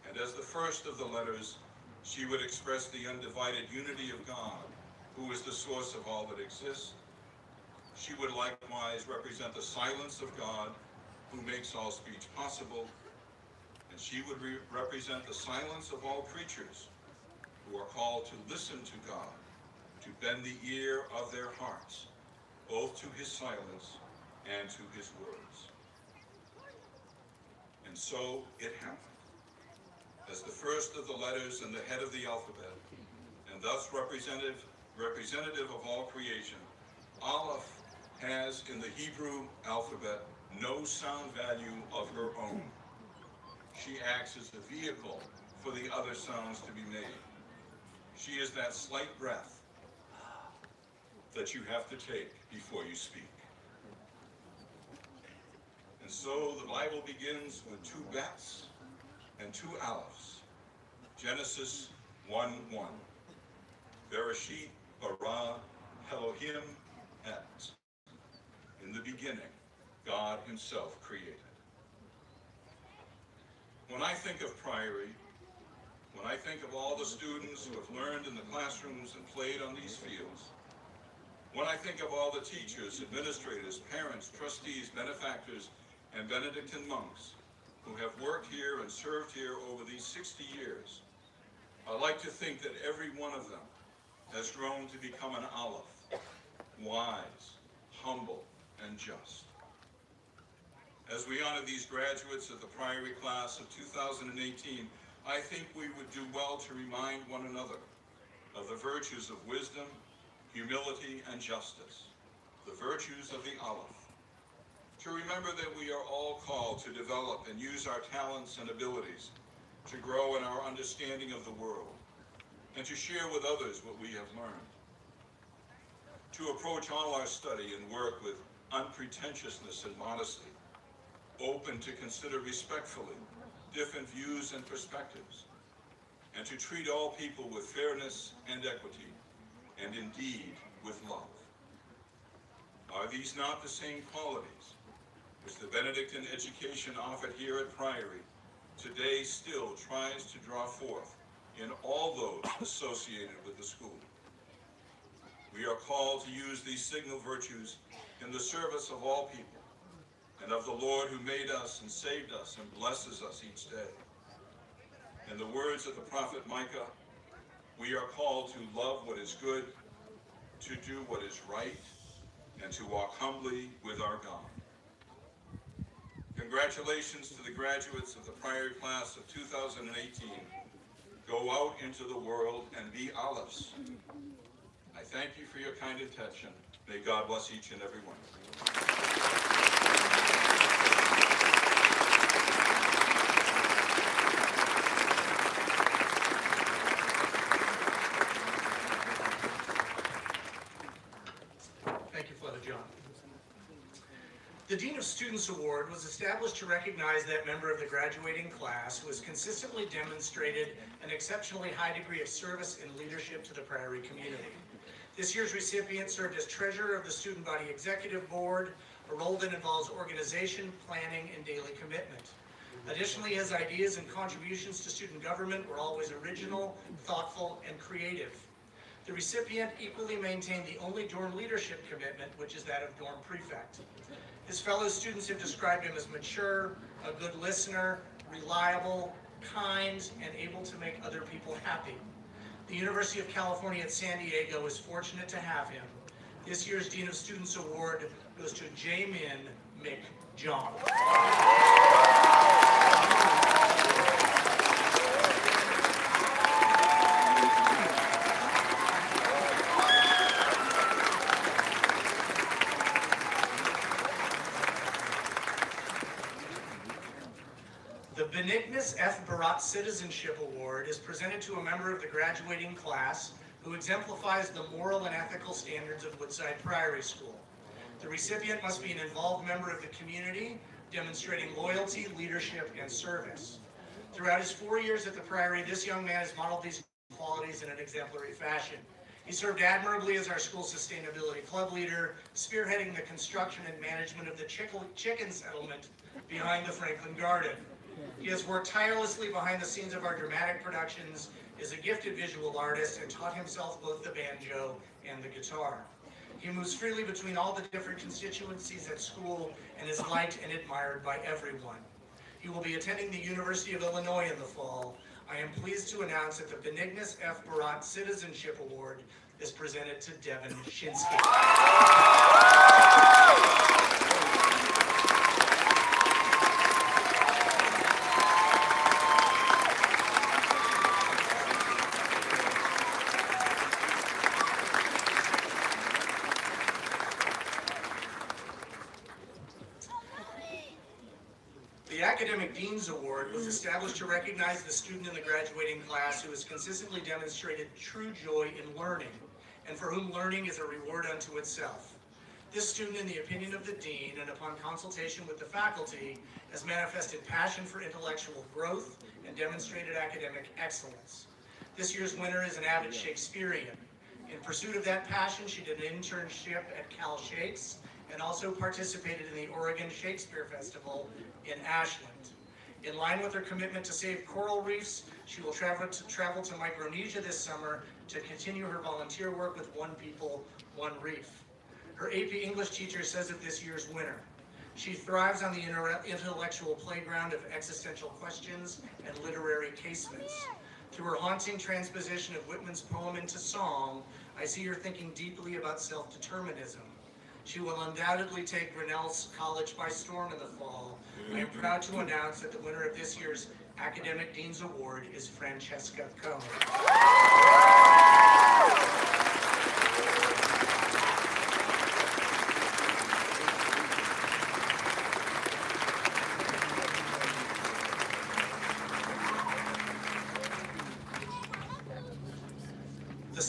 And as the first of the letters, she would express the undivided unity of God, who is the source of all that exists. She would likewise represent the silence of God, who makes all speech possible. And she would represent the silence of all creatures, who are called to listen to God, to bend the ear of their hearts, both to his silence and to his words. And so it happened. As the first of the letters and the head of the alphabet, and thus representative of all creation, Aleph has in the Hebrew alphabet no sound value of her own. She acts as a vehicle for the other sounds to be made. She is that slight breath that you have to take before you speak. And so the Bible begins with 2 bets and 2 alephs. Genesis 1:1. Bereshit bara Elohim et. In the beginning, God himself created. When I think of Priory, when I think of all the students who have learned in the classrooms and played on these fields, when I think of all the teachers, administrators, parents, trustees, benefactors, and Benedictine monks who have worked here and served here over these 60 years, I like to think that every one of them has grown to become an Aleph, wise, humble, and just. As we honor these graduates of the Priory class of 2018, I think we would do well to remind one another of the virtues of wisdom, humility, and justice, the virtues of the Aleph. To remember that we are all called to develop and use our talents and abilities to grow in our understanding of the world, and to share with others what we have learned. To approach all our study and work with unpretentiousness and modesty, open to consider respectfully different views and perspectives, and to treat all people with fairness and equity, and indeed with love. Are these not the same qualities which the Benedictine education offered here at Priory today still tries to draw forth in all those associated with the school? We are called to use these signal virtues in the service of all people and of the Lord who made us and saved us and blesses us each day. In the words of the prophet Micah, we are called to love what is good, to do what is right, and to walk humbly with our God. Congratulations to the graduates of the Priory class of 2018. Go out into the world and be olives. I thank you for your kind attention. May God bless each and every one. Thank you, Father John. The Dean of Students Award was established to recognize that member of the graduating class who has consistently demonstrated an exceptionally high degree of service and leadership to the Priory community. This year's recipient served as treasurer of the Student Body Executive Board, a role that involves organization, planning, and daily commitment. Additionally, his ideas and contributions to student government were always original, thoughtful, and creative. The recipient equally maintained the only dorm leadership commitment, which is that of dorm prefect. His fellow students have described him as mature, a good listener, reliable, kind, and able to make other people happy. The University of California at San Diego is fortunate to have him. This year's Dean of Students Award goes to Jamin McJohn. The Benedict F. Barat Citizenship Award is presented to a member of the graduating class who exemplifies the moral and ethical standards of Woodside Priory School. The recipient must be an involved member of the community, demonstrating loyalty, leadership, and service. Throughout his 4 years at the Priory, this young man has modeled these qualities in an exemplary fashion. He served admirably as our school sustainability club leader, spearheading the construction and management of the chicken settlement behind the Franklin Garden. He has worked tirelessly behind the scenes of our dramatic productions, is a gifted visual artist, and taught himself both the banjo and the guitar. He moves freely between all the different constituencies at school and is liked and admired by everyone. He will be attending the University of Illinois in the fall. I am pleased to announce that the Benedict F. Barat Citizenship Award is presented to Devin Shinsky. The Academic Dean's Award was established to recognize the student in the graduating class who has consistently demonstrated true joy in learning, and for whom learning is a reward unto itself. This student, in the opinion of the Dean, and upon consultation with the faculty, has manifested passion for intellectual growth and demonstrated academic excellence. This year's winner is an avid Shakespearean. In pursuit of that passion, she did an internship at Cal Shakes and also participated in the Oregon Shakespeare Festival in Ashland. In line with her commitment to save coral reefs, she will travel to Micronesia this summer to continue her volunteer work with One People, One Reef. Her AP English teacher says of this year's winner, she thrives on the intellectual playground of existential questions and literary casements. Through her haunting transposition of Whitman's poem into song, I see her thinking deeply about self-determinism. She will undoubtedly take Grinnell's College by storm in the fall. I am proud to announce that the winner of this year's Academic Dean's Award is Francesca Cohen.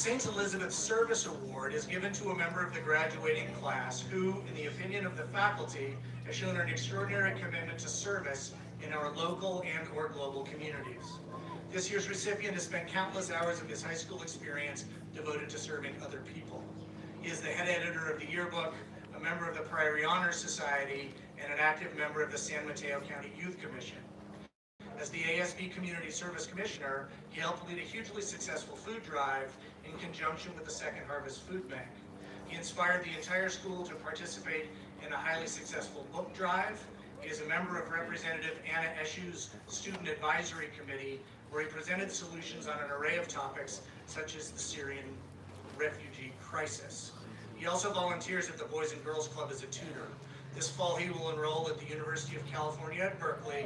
St. Elizabeth Service Award is given to a member of the graduating class who, in the opinion of the faculty, has shown an extraordinary commitment to service in our local and or global communities. This year's recipient has spent countless hours of his high school experience devoted to serving other people. He is the head editor of the yearbook, a member of the Priory Honor Society, and an active member of the San Mateo County Youth Commission. As the ASB Community Service Commissioner, he helped lead a hugely successful food drive in conjunction with the Second Harvest Food Bank. He inspired the entire school to participate in a highly successful book drive. He is a member of Representative Anna Eshu's Student Advisory Committee, where he presented solutions on an array of topics such as the Syrian refugee crisis. He also volunteers at the Boys and Girls Club as a tutor. This fall he will enroll at the University of California at Berkeley.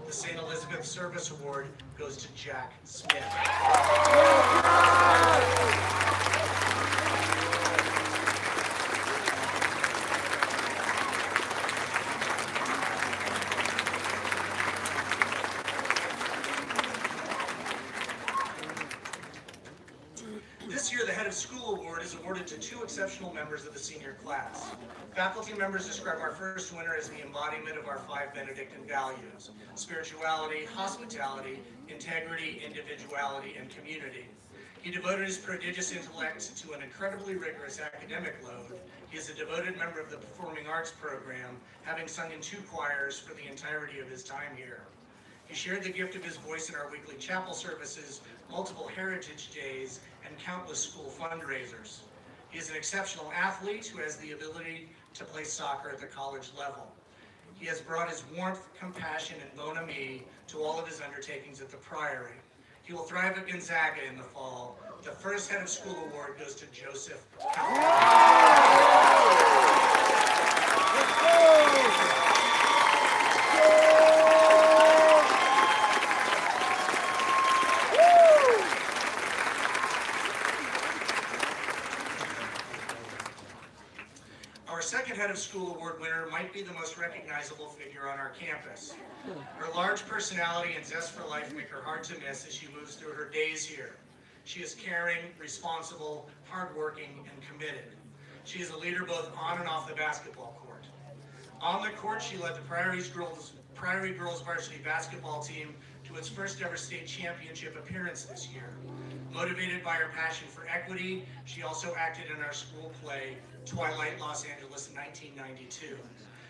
The St. Elizabeth Service Award goes to Jack Smith. This year, the Head of School Award is awarded to two exceptional members of the senior class. Faculty members describe our first winner as the embodiment of our 5 Benedictine values: spirituality, hospitality, integrity, individuality, and community. He devoted his prodigious intellect to an incredibly rigorous academic load. He is a devoted member of the Performing Arts program, having sung in 2 choirs for the entirety of his time here. He shared the gift of his voice in our weekly chapel services, multiple heritage days, and countless school fundraisers. He is an exceptional athlete who has the ability to play soccer at the college level. He has brought his warmth, compassion, and bonhomie to all of his undertakings at the Priory. He will thrive at Gonzaga in the fall. The first Head of School Award goes to Joseph Our second Head of School Award winner might be the most recognizable figure on our campus. Her large personality and zest for life make her hard to miss as she moves through her days here. She is caring, responsible, hardworking, and committed. She is a leader both on and off the basketball court. On the court, she led the Priory Girls varsity basketball team to its first ever state championship appearance this year. Motivated by her passion for equity, she also acted in our school play, Twilight Los Angeles in 1992.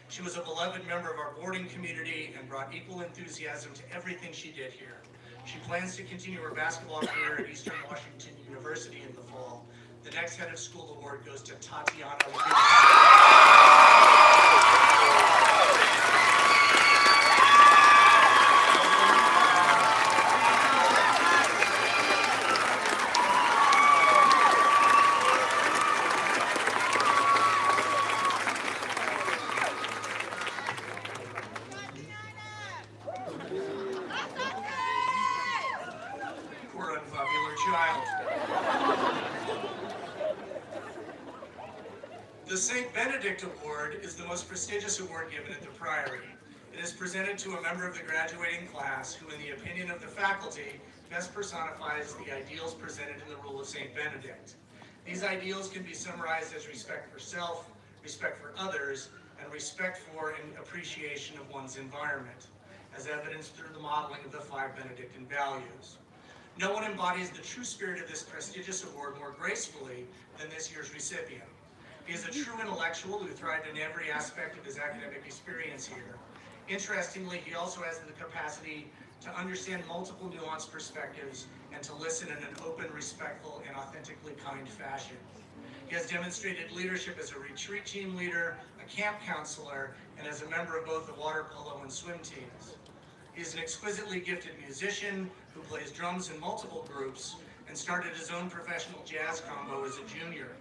She was a beloved member of our boarding community and brought equal enthusiasm to everything she did here. She plans to continue her basketball career at Eastern Washington University in the fall. The next Head of School Award goes to Tatiana The St. Benedict Award is the most prestigious award given at the Priory. It is presented to a member of the graduating class who, in the opinion of the faculty, best personifies the ideals presented in the Rule of St. Benedict. These ideals can be summarized as respect for self, respect for others, and respect for and appreciation of one's environment, as evidenced through the modeling of the 5 Benedictine values. No one embodies the true spirit of this prestigious award more gracefully than this year's recipient. He is a true intellectual who thrived in every aspect of his academic experience here. Interestingly, he also has the capacity to understand multiple nuanced perspectives and to listen in an open, respectful, and authentically kind fashion. He has demonstrated leadership as a retreat team leader, a camp counselor, and as a member of both the water polo and swim teams. He is an exquisitely gifted musician who plays drums in multiple groups and started his own professional jazz combo as a junior.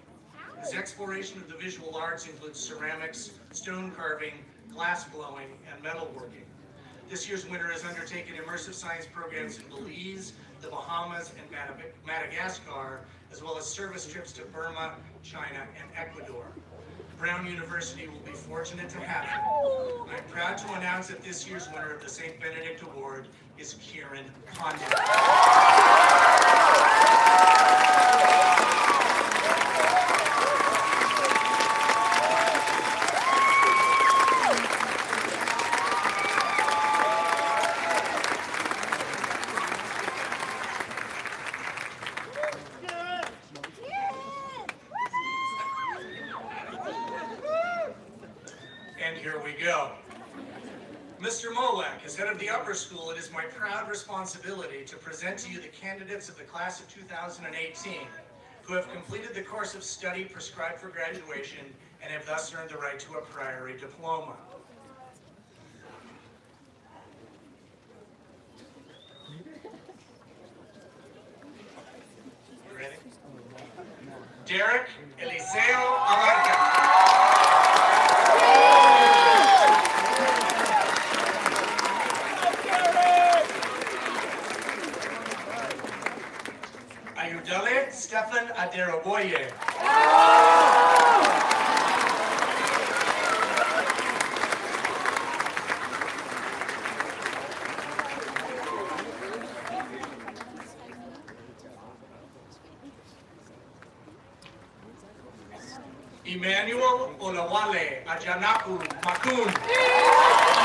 His exploration of the visual arts includes ceramics, stone carving, glass blowing, and metalworking. This year's winner has undertaken immersive science programs in Belize, the Bahamas, and Madagascar, as well as service trips to Burma, China, and Ecuador. Brown University will be fortunate to have him. I'm proud to announce that this year's winner of the St. Benedict Award is Kieran Condon. And here we go. Mr. Molek, as head of the upper school, it is my proud responsibility to present to you the candidates of the class of 2018 who have completed the course of study prescribed for graduation and have thus earned the right to a Priory diploma. You ready? Derek Eliseo Abarca. Ayudale Stefan Aderoboye. Emmanuel Olawale Ajanaku Makun.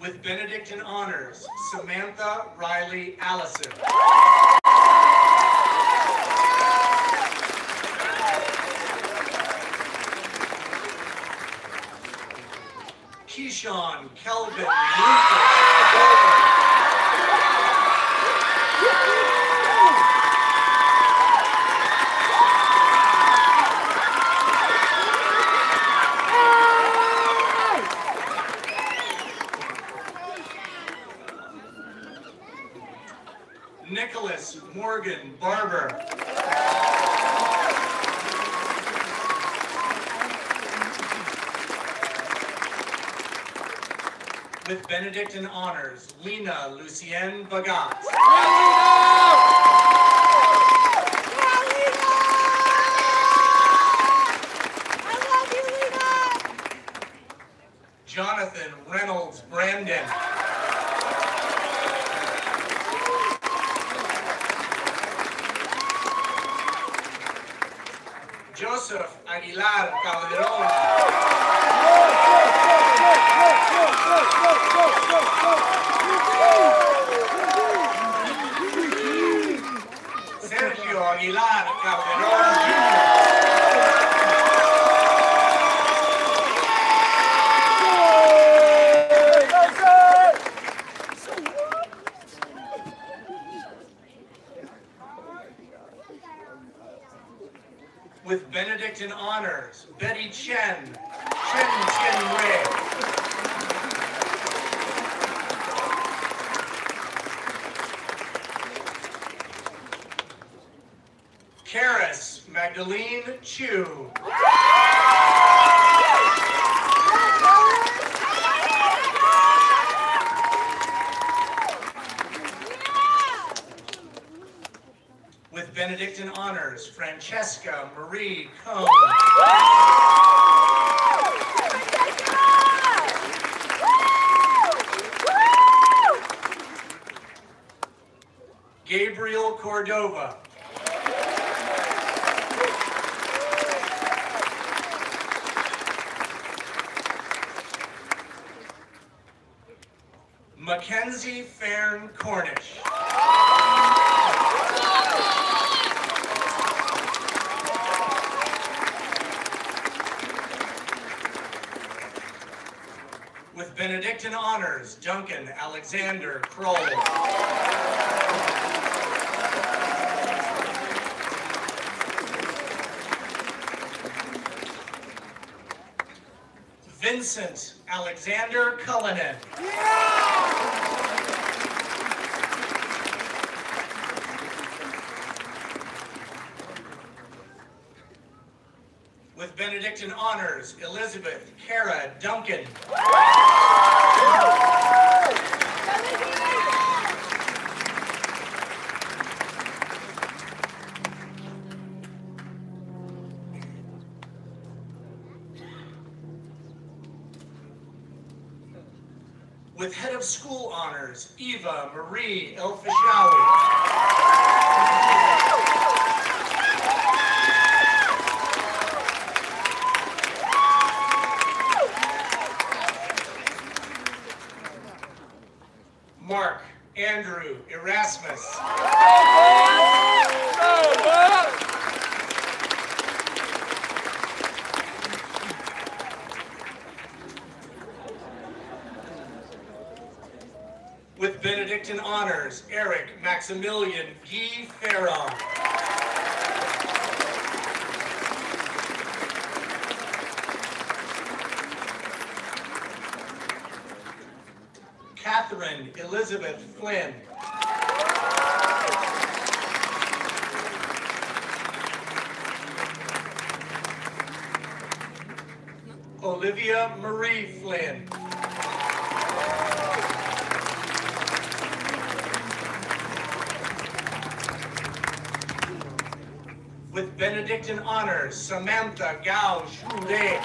With Benedict in honors, Samantha Riley Allison. Keyshawn Kelvin Lucas. Nicholas Morgan Barber. With Benedict in honors, Lena Lucienne Bagat. Jonathan Reynolds Brandon. Joseph Aguilar Calderon. Sergio Aguilar Calderon Jr. With Benedict in honors, Betty Chen Tien Wei. Karis Magdalene Chu. With Benedict in honors, Francesca Marie Cohn. Gabriel Cordova. Mackenzie Fairn Cornish. With Benedict in honors, Duncan Alexander Kroll. Vincent Alexander Cullinan. With Benedict in honors, Elizabeth Kara Duncan. With head of school honors, Eva Marie El Fishawi. Mark Andrew Erasmus. With Benedictine honors, Eric Maximilian Guy Farrell. Catherine Elizabeth Flynn. Olivia Marie Flynn. With Benedictine honors, Samantha Gao Joulet.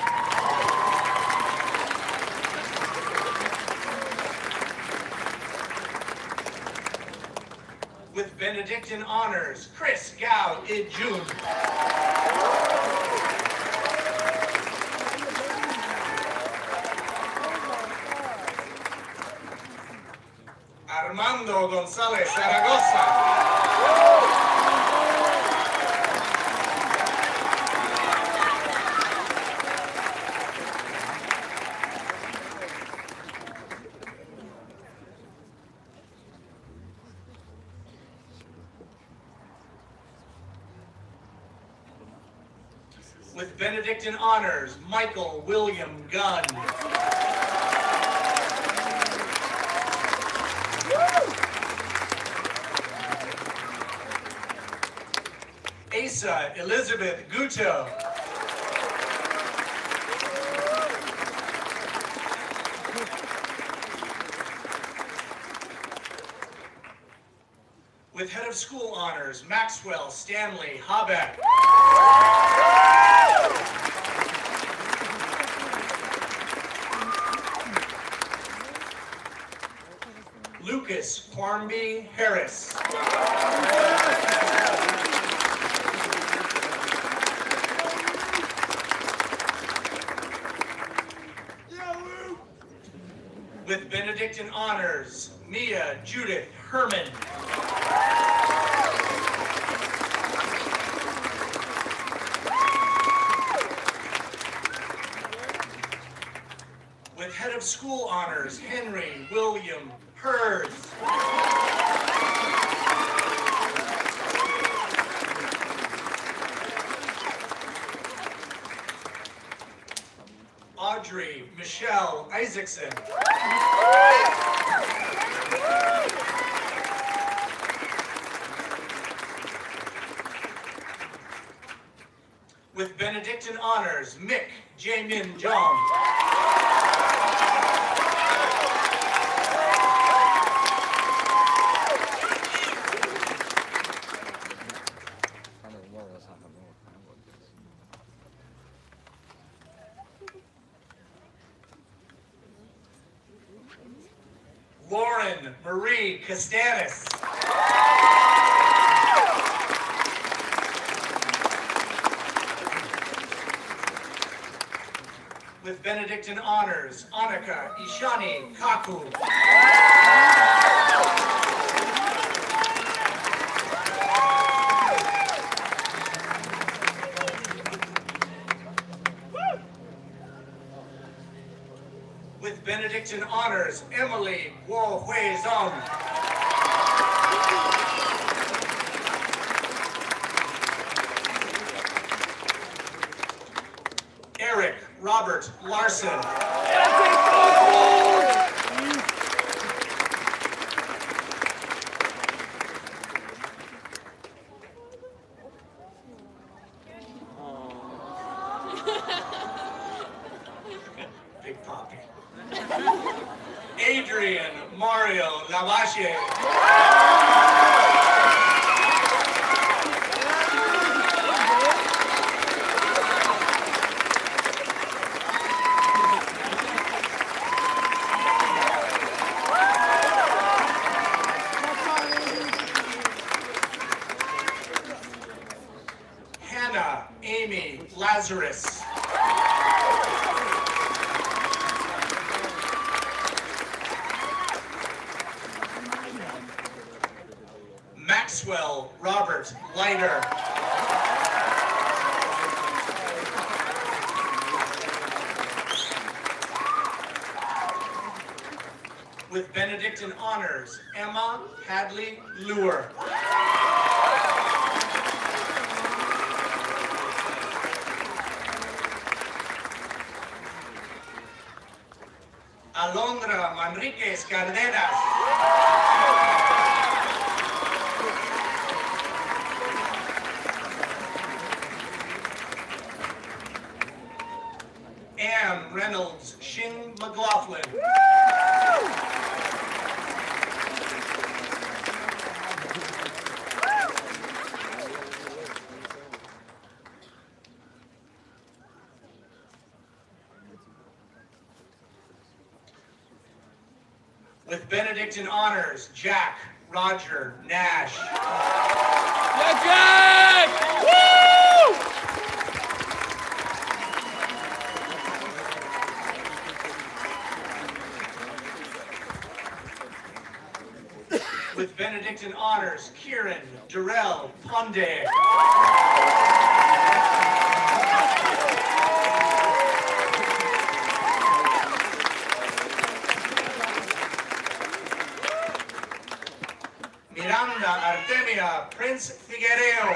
With Benedictine honors, Chris Gao Ijun. Armando González Zaragoza. With Benedictine honors, Michael William Gunn. Asa Elizabeth Guto. With head of school honors, Maxwell Stanley Habeck. Lucas Quarmby Harris. With Benedictine honors, Mia Judith Herman. With head of school honors, Henry William Hurd. Audrey Michelle Isaacson. With Benedictine honors, Mick Jamin Jong. Lauren Marie Castanis. With Benedictine honors, Annika Ishani Kaku. With Benedictine honors, Emily Guo Hui Zong. Eric Robert Larson. Big Poppy. Adrian Mario Lavache. Hannah Amy Lazarus. Maxwell Robert Leiter. With Benedict in honors, Emma Hadley Lure. Alondra Manriquez Cardenas. Ann Reynolds Shin McLaughlin. With Benedict in honors, Jack Roger Nash. Yeah, Jack! Woo! With Benedict in honors, Kieran Durrell Ponde. Miranda Artemia Prince Figuereo.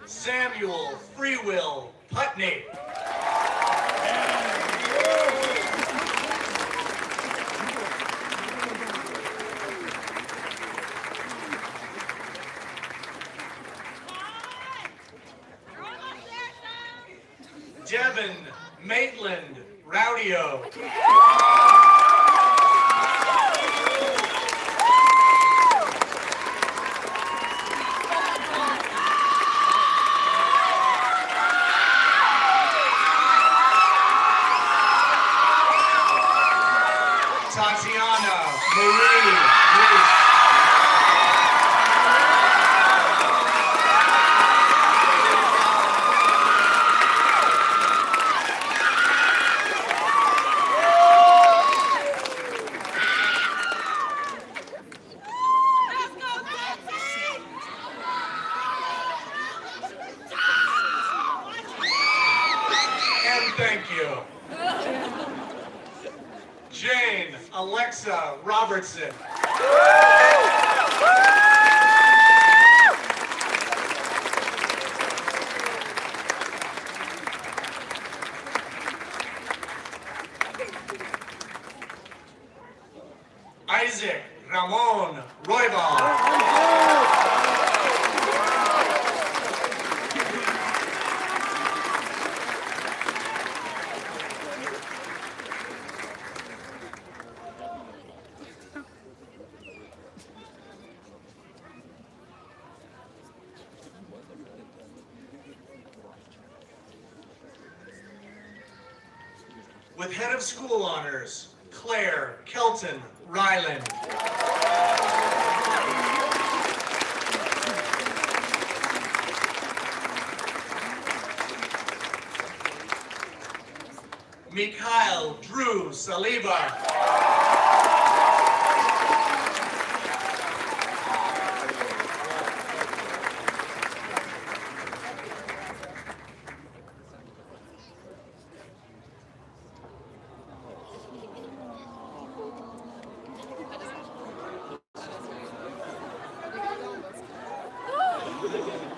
Samuel Freewill Putney. Devin Maitland Raudio. Tatiana Marie Reese. Thank you. Jane Alexa Robertson. Isaac Ramon Roybal. With head of school honors, Claire Kelton Ryland. Mikhail Drew Saliba.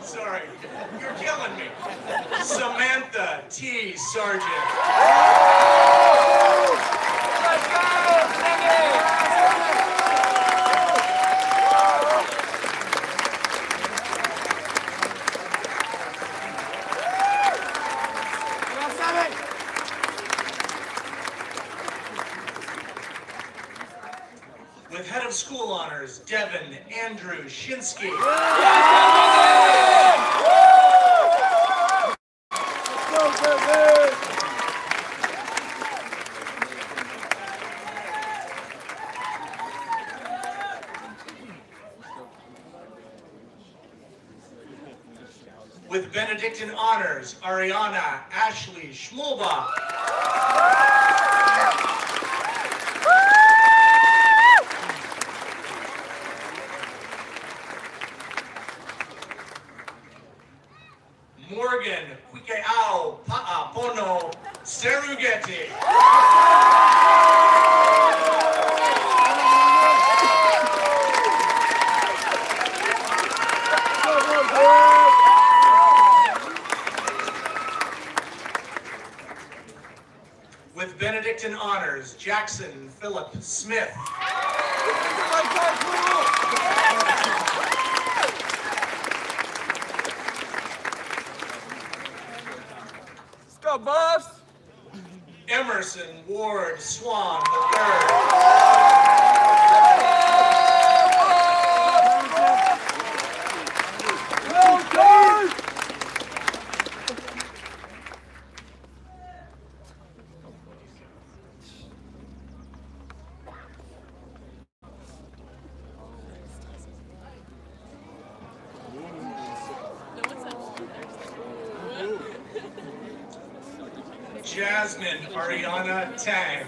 Sorry, you're killing me. Samantha T. Sargent. Let's go, with head of school honors, Devin Andrew Shinsky. With Benedictine honors, Ariana Ashley Schmulbach. Morgan Kwikeao Pa'apono Serugeti. With Benedictine honors, Jackson Philip Smith. Let's go, Buffs! Emerson Ward Swan III. Jasmine Ariana Tang.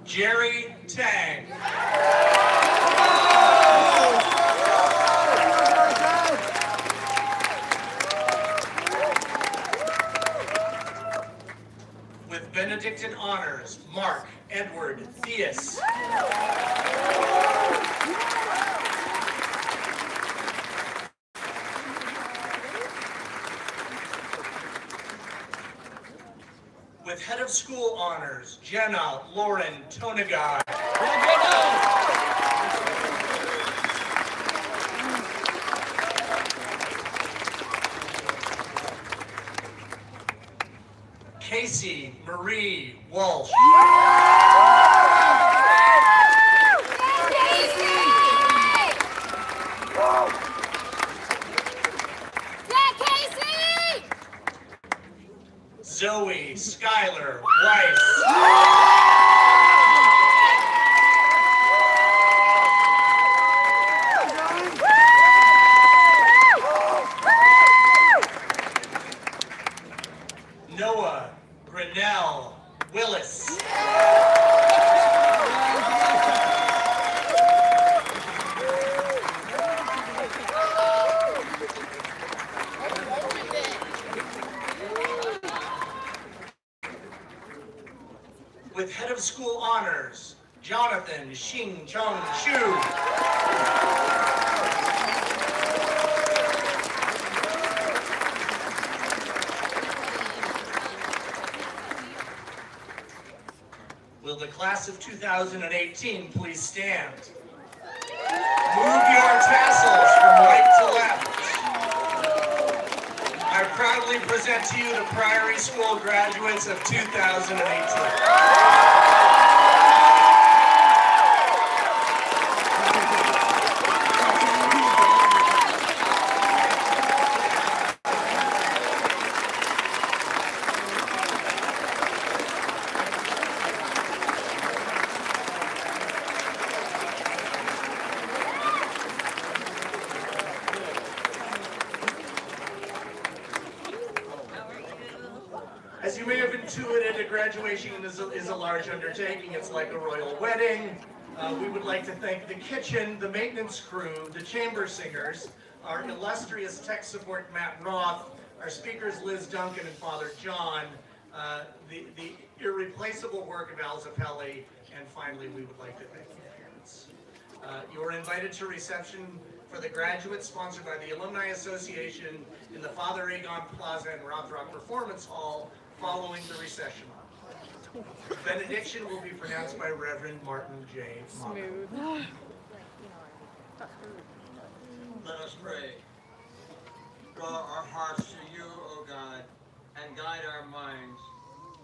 Jerry Tang. With Benedictine honors, Mark Edward Theus. With head of school honors, Jenna Lauren Tonegai. Casey Marie Walsh. Zoe Skylar Weiss. Noah Grinnell Willis. With head of school honors, Jonathan Xing Chung Chu. Will the class of 2018 please stand? Move your tassels from right to left. I proudly present to you the Priory School graduates of 2018. As you may have intuited, a graduation is a large undertaking. It's like a royal wedding. We would like to thank the kitchen, the maintenance crew, the chamber singers, our illustrious tech support Matt Roth, our speakers Liz Duncan and Father John, the irreplaceable work of Al Zappelli, and finally we would like to thank the parents. You are invited to reception for the graduates sponsored by the Alumni Association in the Father Egon Plaza and Rothrock Performance Hall following the recession. Benediction will be pronounced by Reverend Martin J. Smooth. Let us pray. Draw our hearts to you, O God, and guide our minds.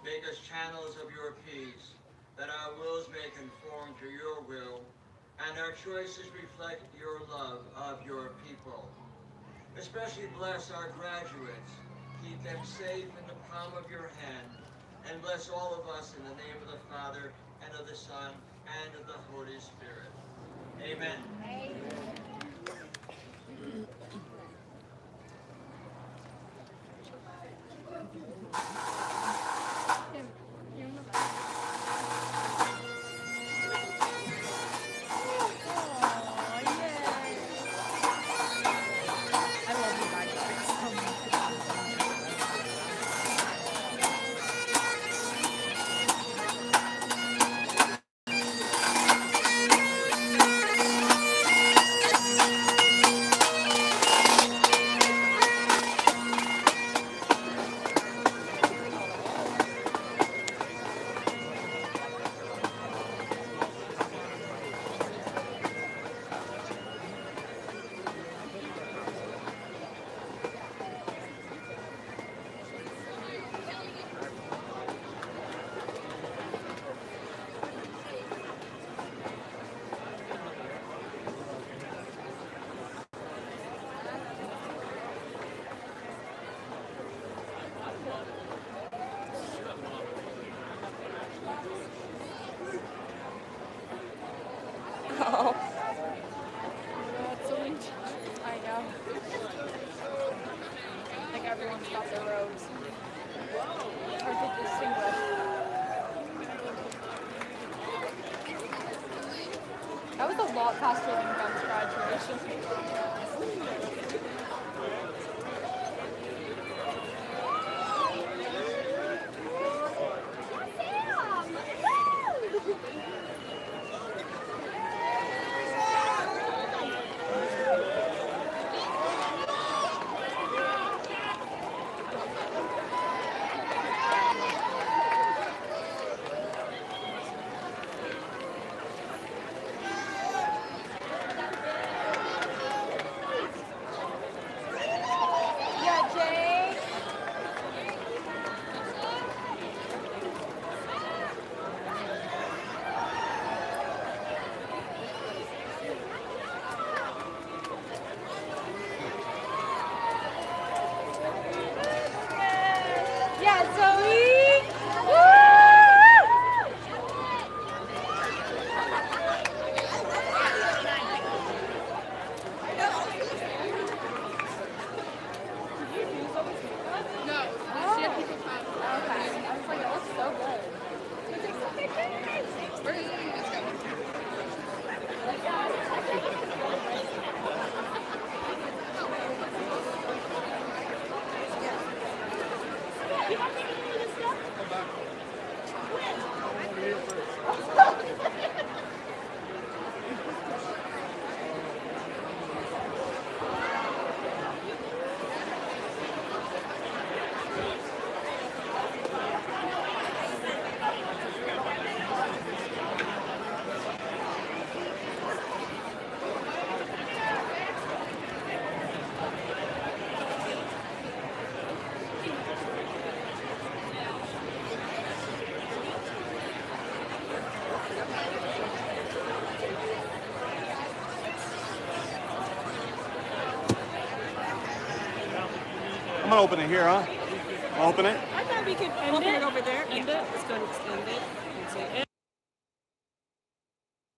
Make us channels of your peace, that our wills may conform to your will, and our choices reflect your love of your people. Especially bless our graduates. Keep them safe in the palm of your hand, and bless all of us in the name of the Father, and of the Son, and of the Holy Spirit. Amen. Oh. I know. I think everyone got their robes. Or did the singlet. That was a lot faster than Gunn's graduation. I'm gonna open it here, huh? I'll open it. I thought we could open it over there. End it. Let's go and extend it. And say